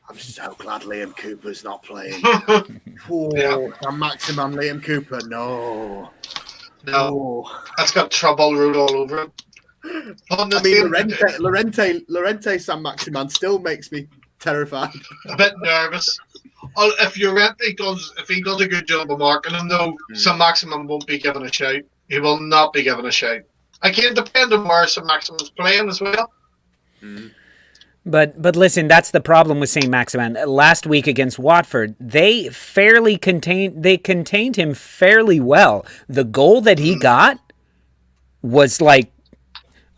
I'm so glad Liam Cooper's not playing. Sam Maximan, Liam Cooper, no. That's got trouble wrote all over it. I mean, Lorente San Maximan still makes me terrified. A bit nervous. If he does a good job of marking him, though, San Maximan won't be given a shout. He will not be given a shout. Again, depend on where San Maximan's playing as well. But listen, that's the problem with St. Maximin. Last week against Watford, they contained him fairly well. The goal that he got was like,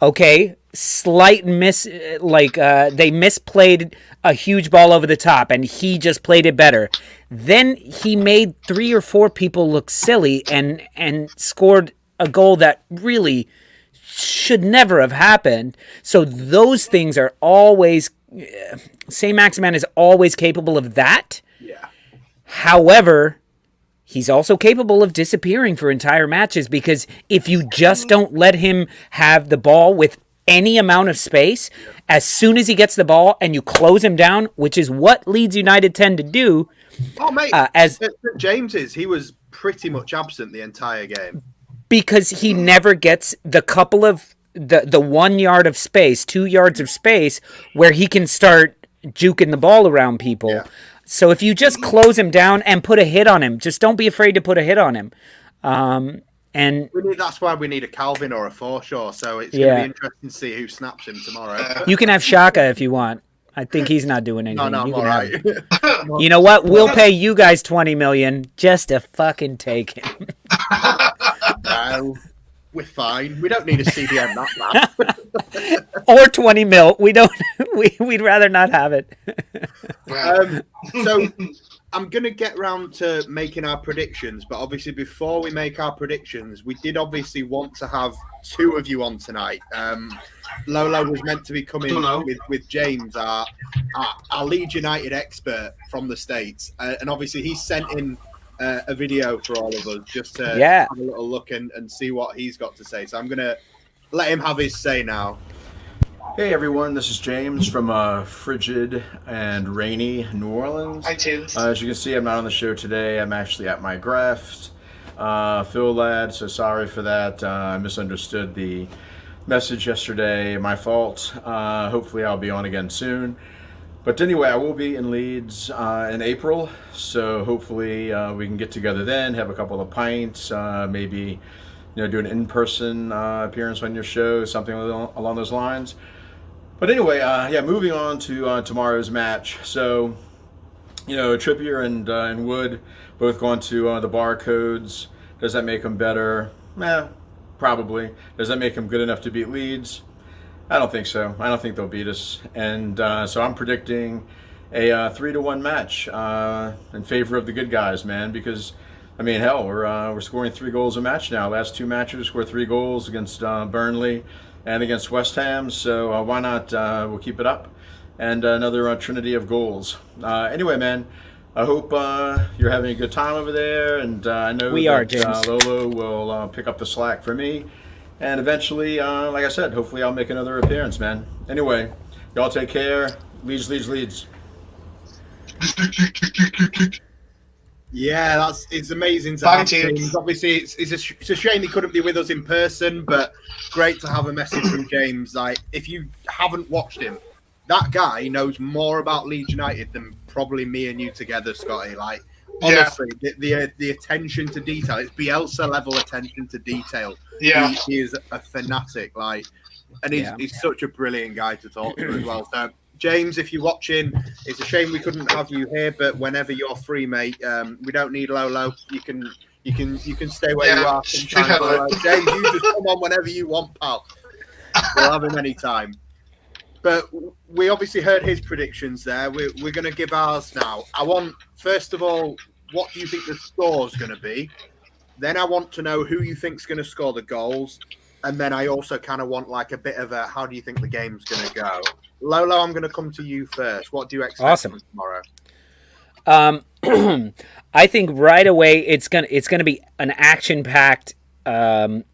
okay, slight miss, they misplayed a huge ball over the top, and he just played it better. Then he made 3 or 4 people look silly and scored a goal that really should never have happened. So those things are always, St. Maximin is always capable of that. Yeah. However, he's also capable of disappearing for entire matches, because if you just don't let him have the ball with any amount of space, as soon as he gets the ball and you close him down, which is what Leeds United tend to do. Oh, mate, as James's, he was pretty much absent the entire game. Because he never gets the couple of the 1 yard of space, 2 yards of space where he can start juking the ball around people. Yeah. So if you just close him down and put a hit on him, just don't be afraid to put a hit on him. And that's why we need a Calvin or a Forshaw. So it's going to be interesting to see who snaps him tomorrow. You can have Xhaka if you want. I think he's not doing anything. No, I'm all right. You know what? We'll pay you guys $20 million just to fucking take him. We're fine. We don't need a CDM that bad. Or 20 mil. We don't. We'd rather not have it. So I'm going to get round to making our predictions, but obviously before we make our predictions, we did obviously want to have 2 of you on tonight. Lolo was meant to be coming with James, our Leeds United expert from the States. And obviously he sent in a video for all of us just to have a little look and see what he's got to say. So I'm going to let him have his say now. Hey everyone, this is James from frigid and rainy New Orleans. Hi, James. As you can see, I'm not on the show today. I'm actually at my graft. Phil lad, so sorry for that. I misunderstood the message yesterday. My fault. Hopefully I'll be on again soon. But anyway, I will be in Leeds in April, so hopefully we can get together then, have a couple of pints, maybe do an in-person appearance on your show, something along those lines. But anyway, moving on to tomorrow's match. So, Trippier and Wood both gone to the barcodes. Does that make them better? Probably. Does that make them good enough to beat Leeds? I don't think so. I don't think they'll beat us. And so I'm predicting a 3-1 match in favor of the good guys, man, because hell, we're scoring 3 goals a match now. Last 2 matches, we scored 3 goals against Burnley and against West Ham. So why not? We'll keep it up. And another trinity of goals. Anyway, man, I hope you're having a good time over there. And I know that Lolo will pick up the slack for me. And eventually, like I said, hopefully I'll make another appearance, man. Anyway, y'all take care. Leeds, Leeds, Leeds. Yeah, it's amazing to have James. Obviously, it's a shame he couldn't be with us in person, but great to have a message from James. Like, if you haven't watched him, that guy knows more about Leeds United than probably me and you together, Scotty. Like, honestly, the attention to detail, it's Bielsa level attention to detail. Yeah, he is a fanatic, like, and he's such a brilliant guy to talk to as well. So, James, if you're watching, it's a shame we couldn't have you here, but whenever you're free, mate, we don't need Lolo. You can stay where you are. James, you just come on whenever you want, pal. We'll have him anytime. But we obviously heard his predictions there. We're going to give ours now. I want, first of all, what do you think the score's going to be? Then I want to know who you think's going to score the goals. And then I also kind of want like a bit of a, how do you think the game's going to go? Lolo, I'm going to come to you first. What do you expect from tomorrow? I think right away it's gonna be an action-packed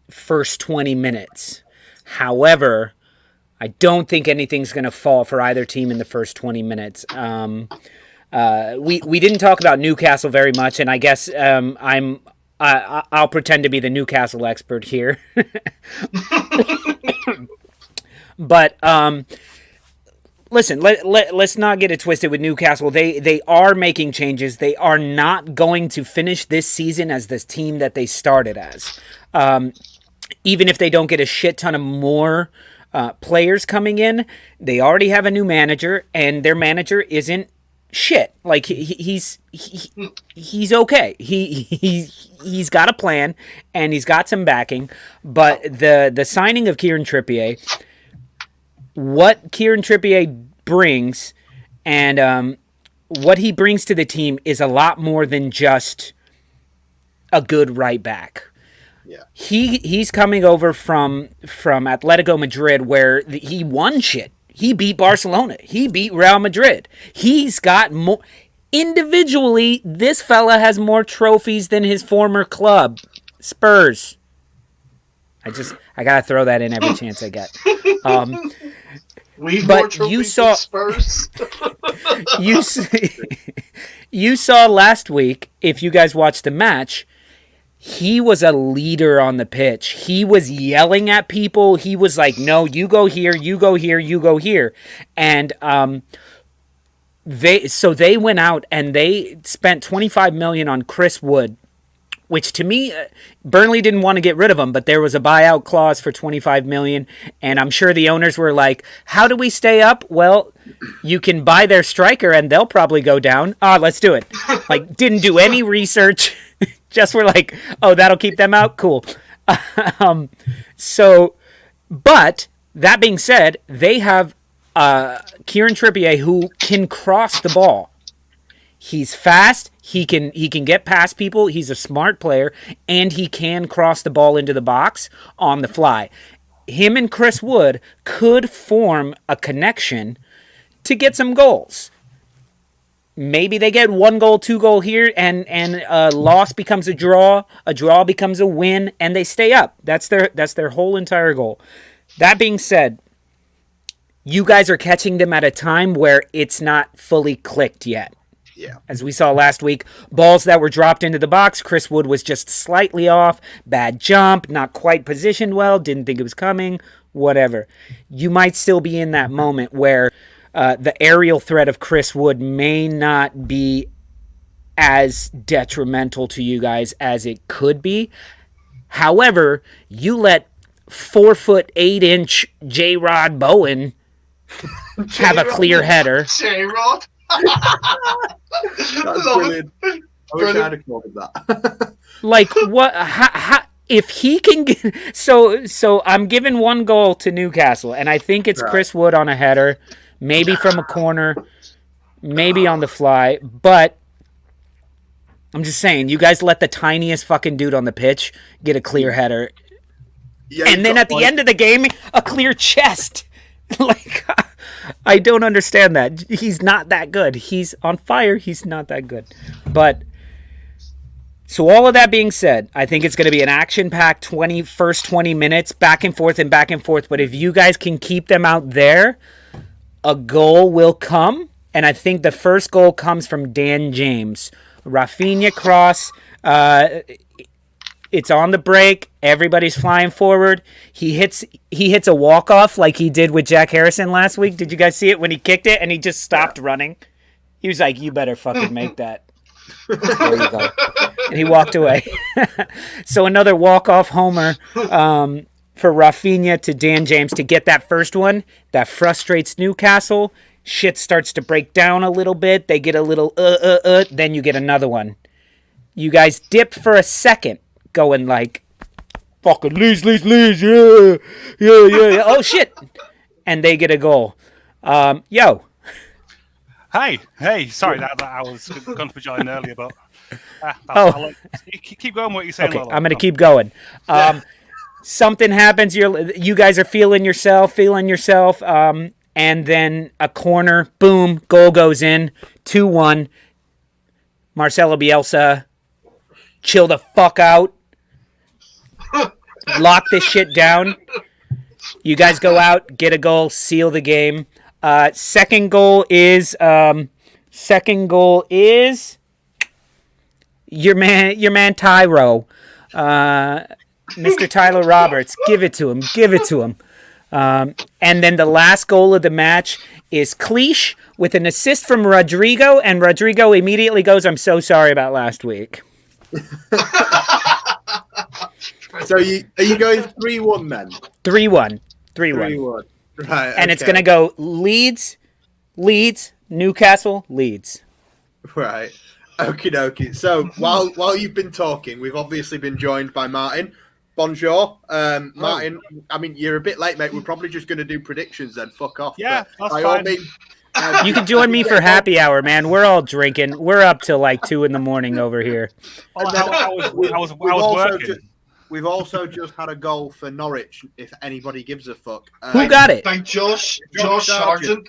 first 20 minutes. However, I don't think anything's gonna fall for either team in the first 20 minutes. We didn't talk about Newcastle very much, and I guess I'll pretend to be the Newcastle expert here. But listen, let's not get it twisted with Newcastle. They are making changes. They are not going to finish this season as this team that they started as. Even if they don't get a shit ton of more players coming in. They already have a new manager, and their manager isn't shit. Like he's okay. He's got a plan, and he's got some backing. But the signing of Kieran Trippier, what Kieran Trippier brings, and what he brings to the team is a lot more than just a good right back. Yeah. He's coming over from Atletico Madrid, where he won shit. He beat Barcelona. He beat Real Madrid. He's got more. Individually, this fella has more trophies than his former club, Spurs. I gotta throw that in every chance I get. But you saw Spurs. you saw last week, if you guys watched the match, he was a leader on the pitch. He was yelling at people. He was like, no, you go here, you go here, you go here. And they went out and they spent $25 million on Chris Wood, which to me, Burnley didn't want to get rid of him, but there was a buyout clause for $25 million, and I'm sure the owners were like, how do we stay up? Well, you can buy their striker and they'll probably go down. Let's do it. Like, didn't do any research. Just were like, oh, that'll keep them out? Cool. But that being said, they have Kieran Trippier who can cross the ball. He's fast. He can get past people. He's a smart player, and he can cross the ball into the box on the fly. Him and Chris Wood could form a connection to get some goals. Maybe they get 1 goal, 2 goal here, and a loss becomes a draw becomes a win, and they stay up. That's their whole entire goal. That being said, you guys are catching them at a time where it's not fully clicked yet. Yeah. As we saw last week, balls that were dropped into the box, Chris Wood was just slightly off, bad jump, not quite positioned well, didn't think it was coming, whatever. You might still be in that moment where the aerial threat of Chris Wood may not be as detrimental to you guys as it could be. However, you let 4'8" J-Rod Bowen have a clear header. J-Rod. That's brilliant. I wish I had called that. Like, what? How, if he can get... So I'm giving 1 goal to Newcastle, and I think it's Chris Wood on a header. Maybe from a corner, maybe on the fly, but I'm just saying, you guys let the tiniest fucking dude on the pitch get a clear header, and then at the end of the game, a clear chest. Like, I don't understand that. He's not that good. He's on fire. He's not that good. But, so all of that being said, I think it's going to be an action-packed first 20 minutes, back and forth, but if you guys can keep them out there, a goal will come, and I think the first goal comes from Dan James. Rafinha cross, it's on the break, everybody's flying forward. He hits a walk-off like he did with Jack Harrison last week. Did you guys see it when he kicked it and he just stopped running? He was like, you better fucking make that. There you go. And he walked away. So another walk-off homer for Rafinha to Dan James to get that first one. That frustrates Newcastle. Shit starts to break down a little bit. They get a little then you get another one. You guys dip for a second, going like, fucking Leeds, yeah. Oh shit. And they get a goal. Yo. Hey, sorry that I was going to join earlier, but keep going what you're saying. Okay, Lolo. I'm going to keep going. Something happens, you guys are feeling yourself, and then a corner, boom, goal goes in, 2-1. Marcelo Bielsa, chill the fuck out. Lock this shit down. You guys go out, get a goal, seal the game. Second goal is your man Tyro. Mr. Tyler Roberts, give it to him. And then the last goal of the match is 𝐘𝐿 with an assist from Rodrigo, and Rodrigo immediately goes, I'm so sorry about last week. So are you going 3-1 then? 3-1. 3-1. 3-1. Right. And it's going to go Leeds, Newcastle, Leeds. Right. Okie dokie. So while you've been talking, we've obviously been joined by Martin. Bonjour. Martin, I mean, you're a bit late, mate. We're probably just going to do predictions then. Fuck off. Yeah, but that's fine. You can join me for happy hour, man. We're all drinking. We're up till like 2 a.m. over here. I was working. We've also just had a goal for Norwich, if anybody gives a fuck. Who got it? By Josh Sargent,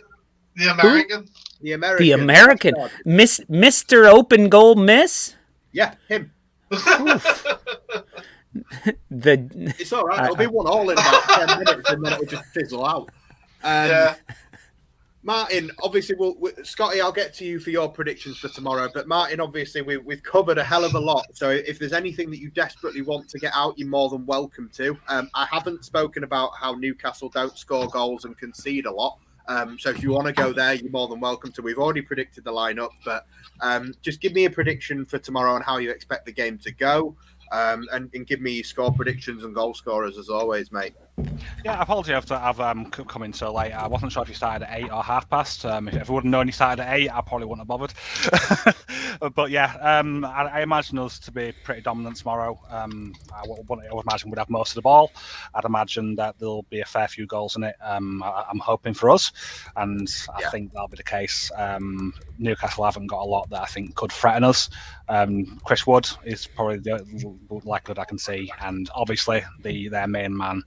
the American. The American. The American. Mr. Open Goal Miss? Yeah, him. It's all right. It'll be 1-1 in about 10 minutes, and then it'll just fizzle out. Yeah. Martin, obviously, Scotty, I'll get to you for your predictions for tomorrow. But Martin, obviously, we've covered a hell of a lot. So if there's anything that you desperately want to get out, you're more than welcome to. I haven't spoken about how Newcastle don't score goals and concede a lot. So if you want to go there, you're more than welcome to. We've already predicted the lineup, but just give me a prediction for tomorrow on how you expect the game to go. And give me your score predictions and goal scorers as always, mate. Yeah, I apologize to have come in so late. I wasn't sure if you started at 8 or 50. If I wouldn't known you started at 8, I probably wouldn't have bothered. But yeah, I imagine us to be pretty dominant tomorrow. I would imagine we'd have most of the ball. I'd imagine that there'll be a fair few goals in it. I'm hoping for us, and I think that'll be the case. Newcastle haven't got a lot that I think could threaten us. Chris Wood is probably the likelihood I can see, and obviously their main man,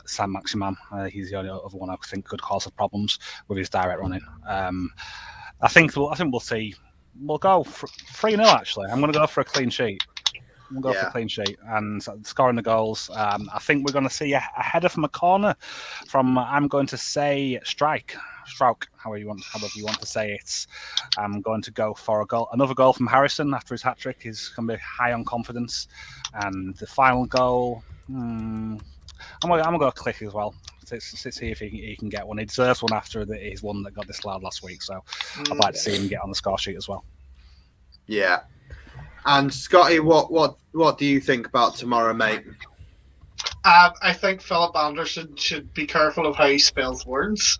Saint-Maximin. He's the only other one I think could cause us problems with his direct running. I think we'll see. We'll go 3-0 actually. I'm going to go for a clean sheet. We'll go for a clean sheet and scoring the goals. I think we're going to see a header from a corner from, I'm going to say, Strike, however you want to say it. I'm going to go for another goal from Harrison after his hat-trick. He's going to be high on confidence. And the final goal, I'm going to go Click as well. To see if he can get one. He deserves one after his one that got disallowed last week. So I'd like to see him get on the score sheet as well. Yeah. And Scotty, what do you think about tomorrow, mate? I think Philip Anderson should be careful of how he spells words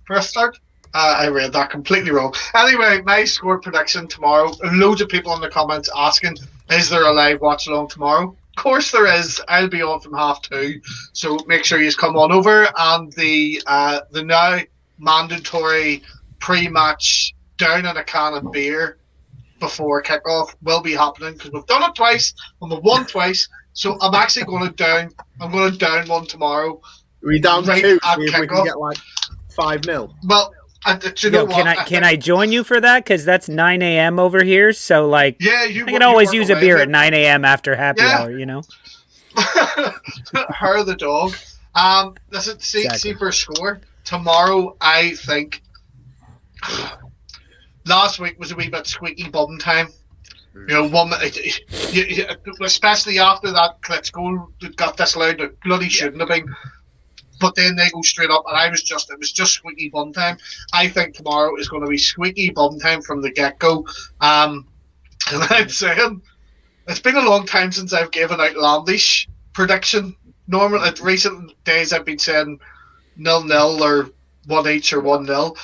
for a start. I read that completely wrong. Anyway, my score prediction tomorrow. Loads of people in the comments asking, is there a live watch along tomorrow? Of course there is. I'll be on from 2:30, so make sure you come on over. And the now mandatory pre-match down in a can of beer before kickoff will be happening because we've done it twice and we've won twice. So I'm actually going to down. I'm going to down one tomorrow. Are we down right 2? at See if we can get like 5-0. Well, do you know what? Can I join you for that? Because that's 9 a.m. over here. So like, yeah, I can always use a beer at 9 a.m. after happy hour. You know. Her the dog. Listen, see for score tomorrow. I think last week was a wee bit squeaky bum time. You know, especially after that Hlitz goal that got disallowed, it bloody shouldn't have been. But then they go straight up, and it was just squeaky bum time. I think tomorrow is going to be squeaky bum time from the get-go. And I'm saying, it's been a long time since I've given outlandish prediction. Normally, at recent days, I've been saying 0-0 or 1-1 or 1-0.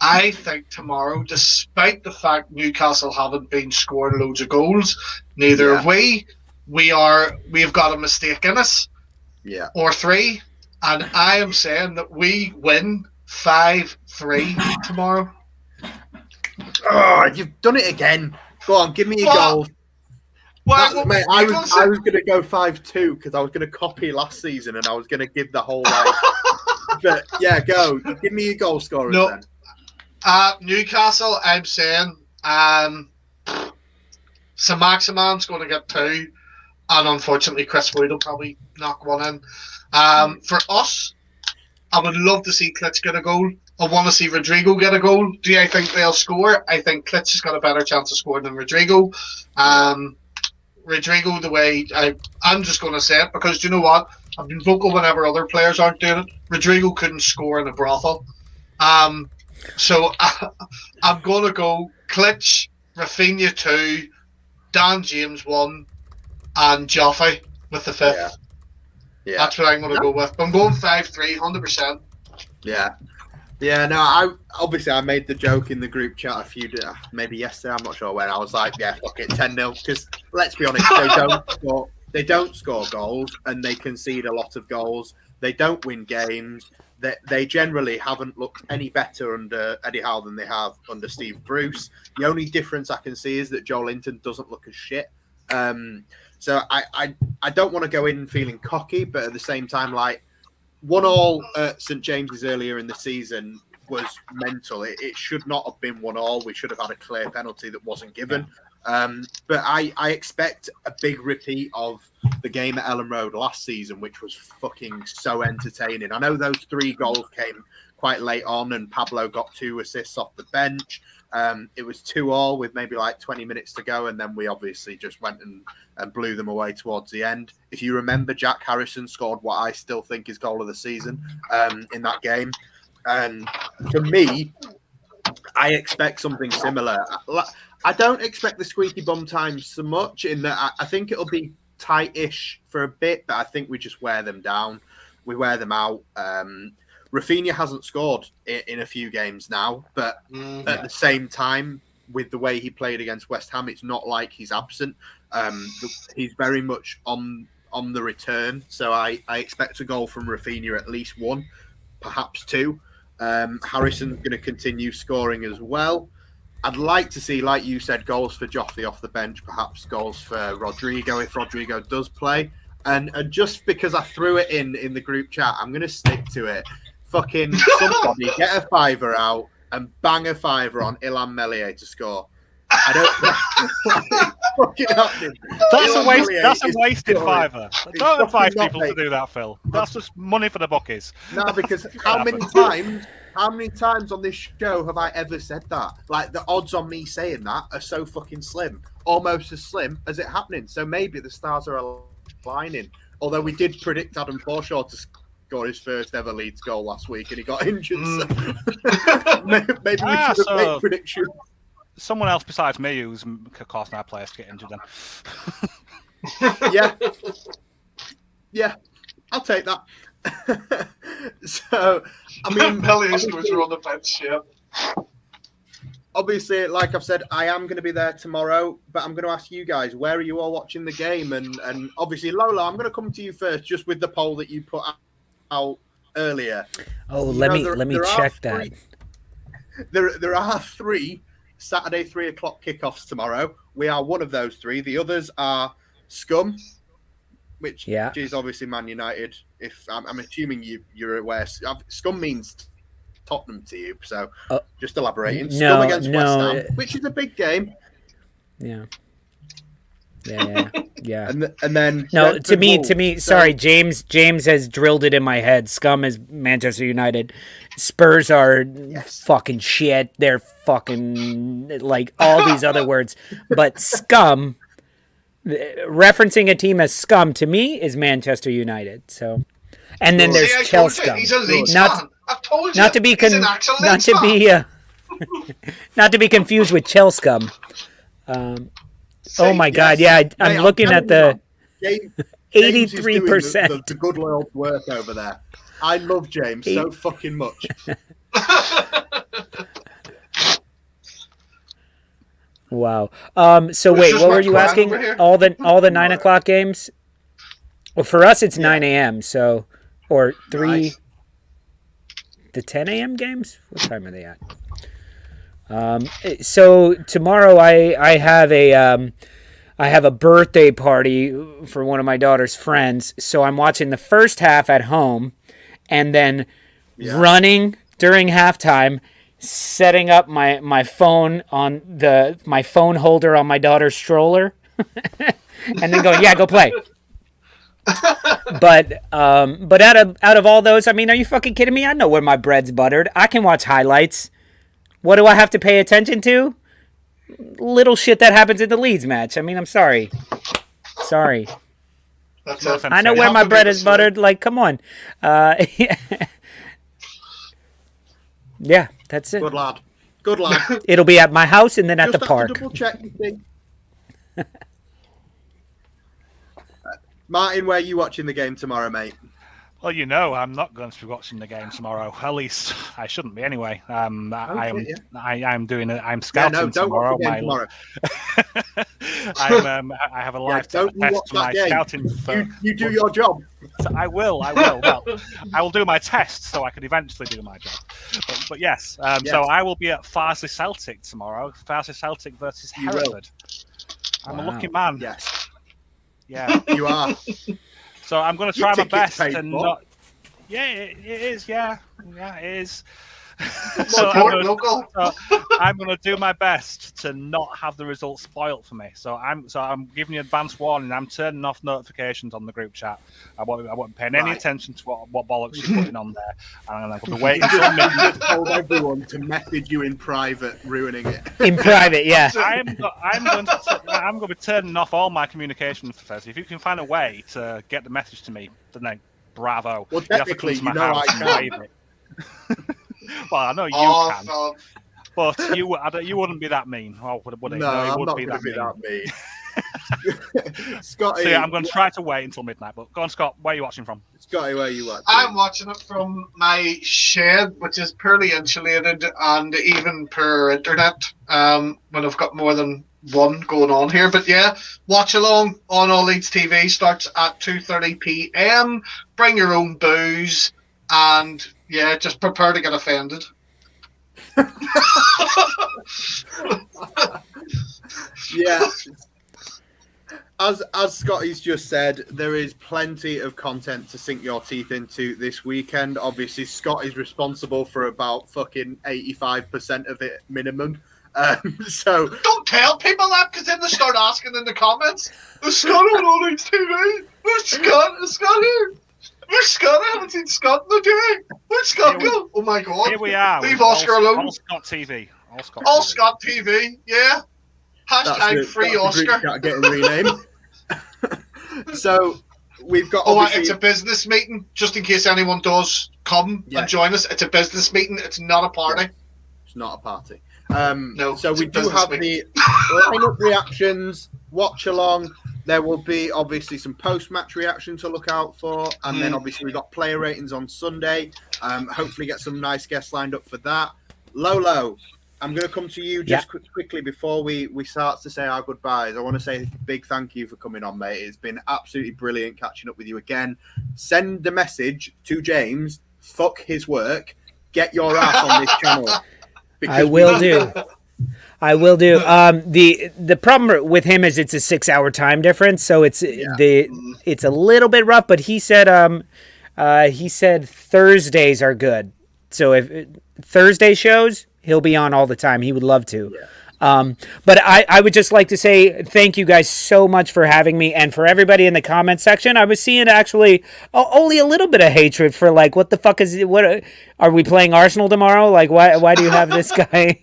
I think tomorrow, despite the fact Newcastle haven't been scoring loads of goals, neither have we. We've got a mistake in us. Yeah. Or 3. And I am saying that we win 5-3 tomorrow. Oh, you've done it again. Go on, give me a goal. Mate, I was going to go 5-2 because I was going to copy last season and I was going to give the whole like. But yeah, go. Give me your goal scorers then. Newcastle, I'm saying Saint-Maximin's going to get 2, and unfortunately Chris Wood will probably knock one in. For us, I would love to see Hlitz get a goal. I want to see Rodrigo get a goal. Do I think they'll score? I think Hlitz has got a better chance of scoring than Rodrigo. Rodrigo, the way I'm just going to say it because do you know what? I've been vocal whenever other players aren't doing it. Rodrigo couldn't score in a brothel. So I'm going to go Hlitz, Rafinha 2, Dan James 1, and Joffrey with the 5th. Yeah. That's what I'm going to go with. I'm going 5-3, 100%. Yeah. Yeah, no, I made the joke in the group chat a few maybe yesterday, I'm not sure when. I was like, yeah, fuck it, 10-0, because let's be honest, they don't score goals, and they concede a lot of goals. They don't win games. They generally haven't looked any better under Eddie Howe than they have under Steve Bruce. The only difference I can see is that Joe Linton doesn't look as shit. So I don't want to go in feeling cocky, but at the same time, like, 1-1 at St James's earlier in the season was mental. It should not have been 1-1. We should have had a clear penalty that wasn't given. But I expect a big repeat of the game at Ellen Road last season, which was fucking so entertaining. I know those 3 goals came quite late on, and Pablo got 2 assists off the bench. It was 2-2 with maybe like 20 minutes to go, and then we obviously just went and blew them away towards the end. If you remember, Jack Harrison scored what I still think is goal of the season in that game. And for me, I expect something similar. I don't expect the squeaky bum times so much, in that I think it'll be tight-ish for a bit, but I think we just wear them down. We wear them out. Rafinha hasn't scored in a few games now, but at the same time, with the way he played against West Ham, it's not like he's absent. He's very much on the return, so I expect a goal from Rafinha, at least 1, perhaps 2. Harrison's going to continue scoring as well. I'd like to see, like you said, goals for Joffrey off the bench, perhaps goals for Rodrigo if Rodrigo does play. And just because I threw it in the group chat, I'm going to stick to it. Fucking somebody get a fiver out and bang a fiver on Ilham Meslier to score. I don't fucking happening. That's a wasted fiver. Don't advise people to do that, Phil. That's just money for the bookies. No, because how many times on this show have I ever said that? Like, the odds on me saying that are so fucking slim, almost as slim as it happening. So maybe the stars are aligning. Although we did predict Adam Forshaw to score his first ever Leeds goal last week, and he got injured. So maybe we should have made predictions. Someone else besides me who's causing our players to get injured then. Yeah, I'll take that. So, I mean, Melius was on the bench, yeah. Obviously, like I've said, I am going to be there tomorrow, but I'm going to ask you guys, where are you all watching the game? And obviously, Lola, I'm going to come to you first, just with the poll that you put out earlier. Oh, let me check that. There are 3 Saturday 3 o'clock kickoffs tomorrow. We are one of those 3. The others are Scum, which is obviously Man United. If I'm assuming you're aware, Scum means Tottenham to you. So just elaborating. Scum against West Ham, which is a big game. Yeah. And then no, to me. Sorry, James has drilled it in my head. Scum is Manchester United. Spurs are fucking shit. They're fucking like all these other words. But Scum, referencing a team as Scum to me is Manchester United. So, and then there's Chelsea. He's a Leeds fan. I've told you. Not to be confused with Chelsea. Oh my God! Yeah, I'm looking at the 83%. The good Lord's work over there. I love James so fucking much. Wow. So wait, what were you asking? All the 9 o'clock games? Well, for us it's 9 a.m. So, or 3. The 10 a.m. games. What time are they at? So tomorrow I have a birthday party for one of my daughter's friends. So I'm watching the first half at home, and then running during halftime, setting up my phone on my phone holder on my daughter's stroller, and then going, go play. But out of all those, I mean, are you fucking kidding me? I know where my bread's buttered. I can watch highlights. What do I have to pay attention to? Little shit that happens in the Leeds match. I mean, I'm sorry. I know where my bread is buttered. Like, come on. Yeah, that's it. Good lad. It'll be at my house and then at the park. Double check the thing. Martin, where are you watching the game tomorrow, mate? Well, you know, I'm not going to be watching the game tomorw. At least I shouldn't be anyway. I'm scouting tomorrow. I have a live test for my scouting. You do your job. So I will. Well, I will do my test so I can eventually do my job. But yes, so I will be at Farsley Celtic tomorrow. Farsley Celtic versus Hereford. I'm a lucky man. Yes. Yeah, you are. So I'm going to try my best to not. Yeah, it is. Yeah, it is. So I'm going to do my best to not have the results spoilt for me. So I'm giving you advance warning. I'm turning off notifications on the group chat. I won't pay any attention to what bollocks you're putting on there. And I'm going to wait until midnight. Just told everyone to message you in private, ruining it. In private, yeah. I'm going to be turning off all my communication for Thursday. If you can find a way to get the message to me, then bravo. Well, technically, you know I can. Well, I know you can, but you wouldn't be that mean. Oh, would it? No, I'm would not be going to be that mean. Scotty, so yeah, I'm going to try to wait until midnight. But go on, Scott. Where are you watching from? Scotty, where are you watching? I'm watching it from my shed, which is poorly insulated and even per internet. When I've got more than one going on here, but yeah, watch along on All Leeds TV. Starts at 2:30 p.m. Bring your own booze. And yeah, just prepare to get offended. Yeah. As Scotty's just said, there is plenty of content to sink your teeth into this weekend. Obviously, Scott is responsible for about fucking 85% of it minimum. So don't tell people that, because then they start asking in the comments, "Is Scott on All Leeds TV? Where's Scott? Is Scott here? Where's Scott? I haven't seen Scott in the day. Where's Scott go? Oh my god. Here we are. Leave Oscar alone. All Scott TV. All Scott TV. Yeah. Hashtag free Oscar. Getting renamed. So we've got. It's a business meeting. Just in case anyone does come and join us, it's a business meeting. It's not a party. It's not a party. No. So we do have the lineup reactions. Watch along. There will be obviously some post-match reaction to look out for, and then obviously we've got player ratings on Sunday. Hopefully get some nice guests lined up for that. Lolo, I'm going to come to you just quickly before we start to say our goodbyes. I want to say a big thank you for coming on, mate. It's been absolutely brilliant catching up with you again. Send the message to James, fuck his work, get your ass on this channel. I will do. The problem with him is it's a 6-hour time difference, so it's a little bit rough. But he said Thursdays are good. So if Thursday shows, he'll be on all the time. He would love to. Yeah. But I would just like to say thank you guys so much for having me, and for everybody in the comment section. I was seeing actually only a little bit of hatred for like, what the fuck is it? What are we playing Arsenal tomorrow? Like, why do you have this guy?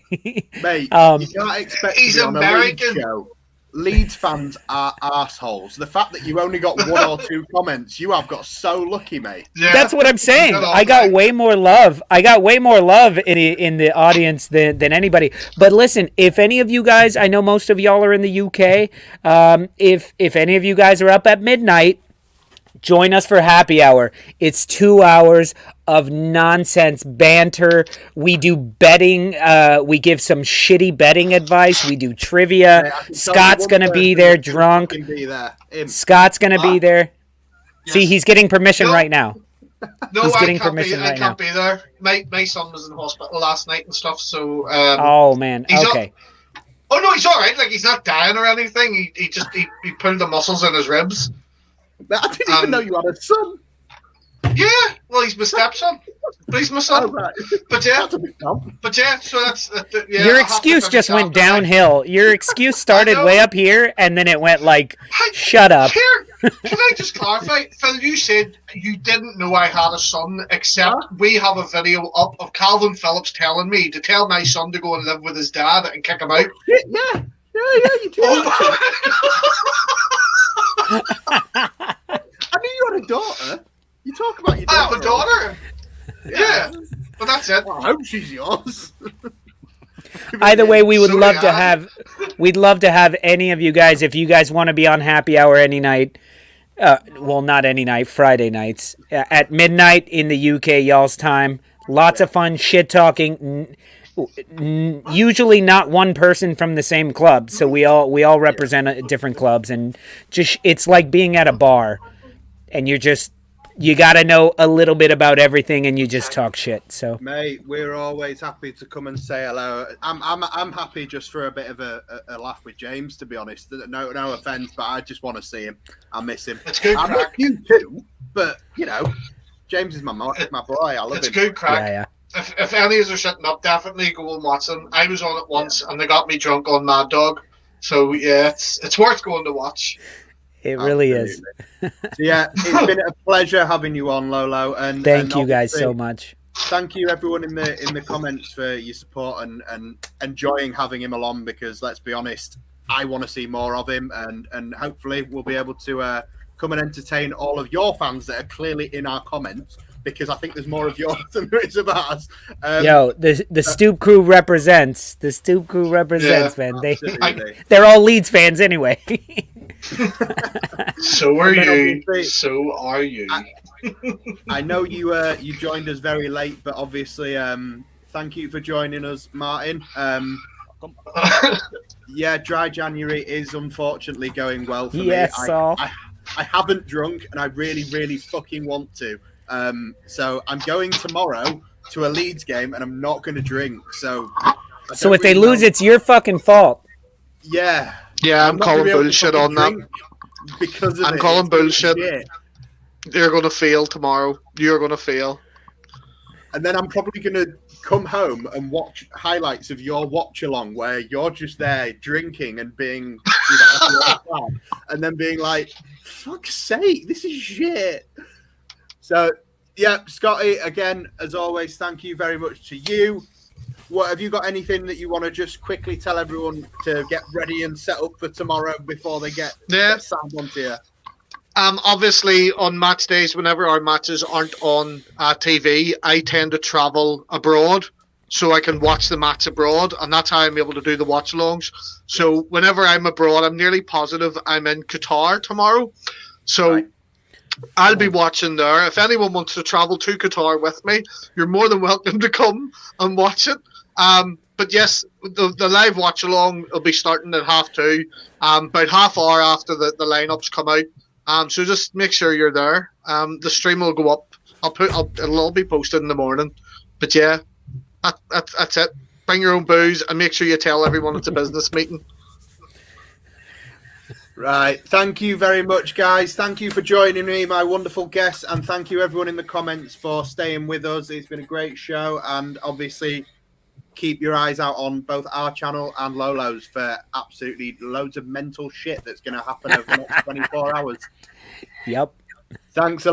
Mate, you can't expect he's to be American. On a Leeds show. Leeds fans are arseholes. The fact that you only got 1 or 2 comments, you have got so lucky, mate. Yeah. That's what I'm saying. I got way more love. In the audience than anybody. But listen, if any of you guys, I know most of y'all are in the UK. If any of you guys are up at midnight, join us for happy hour. It's 2 hours of nonsense banter. We do betting. We give some shitty betting advice. We do trivia. Scott's going to be there drunk. Scott's going to be there. Yes. See, he's getting permission right now. No, he's getting permission right now. I can't be there. My son was in the hospital last night and stuff, so... oh, man. Okay. Oh, no, he's all right. Like, he's not dying or anything. He pulled the muscles in his ribs. I didn't even know you had a son. Yeah, well, he's my stepson, but he's my son. Oh, right. But yeah, so that's your excuse just went downhill. Your excuse started way up here, and then it went like, shut up. Here, can I just clarify, Phil? You said you didn't know I had a son, except we have a video up of Calvin Phillips telling me to tell my son to go and live with his dad and kick him out. Yeah, you did. I knew you had a daughter. You talk about your daughter. I have a daughter. Yeah. But that's it. Well, I hope she's yours. Either way, we'd love to have any of you guys, if you guys want to be on happy hour any night, Well, not any night, Friday nights. At midnight in the UK, y'all's time. Lots of fun shit talking. Usually not one person from the same club, so we all represent different clubs, and just it's like being at a bar, and you got to know a little bit about everything, and you just talk shit. So, mate, we're always happy to come and say hello. I'm happy just for a bit of a laugh with James, to be honest. No offense, but I just want to see him. I miss him. It's good I miss crack. you too, but you know, James is my boy. I love him. It's good crack. yeah. If any of us are sitting up, definitely go and watch them. I was on it once, and they got me drunk on Mad Dog. So yeah, it's worth going to watch. It really is. So, yeah, it's been a pleasure having you on, Lolo. And Thank you guys so much. Thank you everyone in the comments for your support and enjoying having him along, because let's be honest, I want to see more of him, and hopefully we'll be able to come and entertain all of your fans that are clearly in our comments, because I think there's more of yours than there is of ours. Yo, the Stoop Crew represents. The Stoop Crew represents, man. They're all Leeds fans anyway. So are you. So are you. I know you joined us very late, but obviously, thank you for joining us, Martin. Yeah, dry January is unfortunately going well for me. I haven't drunk, and I really, really fucking want to. So I'm going tomorrow to a Leeds game, and I'm not going to drink. So if they lose, it's your fucking fault. Yeah. Yeah, I'm calling bullshit on that. Because I'm calling bullshit. You're going to fail tomorrow. You're going to fail. And then I'm probably going to come home and watch highlights of your watch along where you're just there drinking and being, and then being like, fuck's sake, this is shit. So, yeah, Scotty, again, as always, thank you very much to you. What have you got anything that you want to just quickly tell everyone to get ready and set up for tomorrow before they get signed onto you? Obviously, on match days, whenever our matches aren't on TV, I tend to travel abroad so I can watch the match abroad, and that's how I'm able to do the watch-alongs. So whenever I'm abroad, I'm nearly positive I'm in Qatar tomorrow. So I'll be watching there. If anyone wants to travel to Qatar with me, you're more than welcome to come and watch it. But yes, the live watch-along will be starting at 2:30, about half hour after the lineups come out. So just make sure you're there. The stream will go up. It'll all be posted in the morning. But yeah, that's it. Bring your own booze and make sure you tell everyone it's a business meeting. Right. Thank you very much, guys. Thank you for joining me, my wonderful guests, and thank you everyone in the comments for staying with us. It's been a great show, and obviously keep your eyes out on both our channel and Lolo's for absolutely loads of mental shit that's going to happen over the next 24 hours. Yep. Thanks a lot.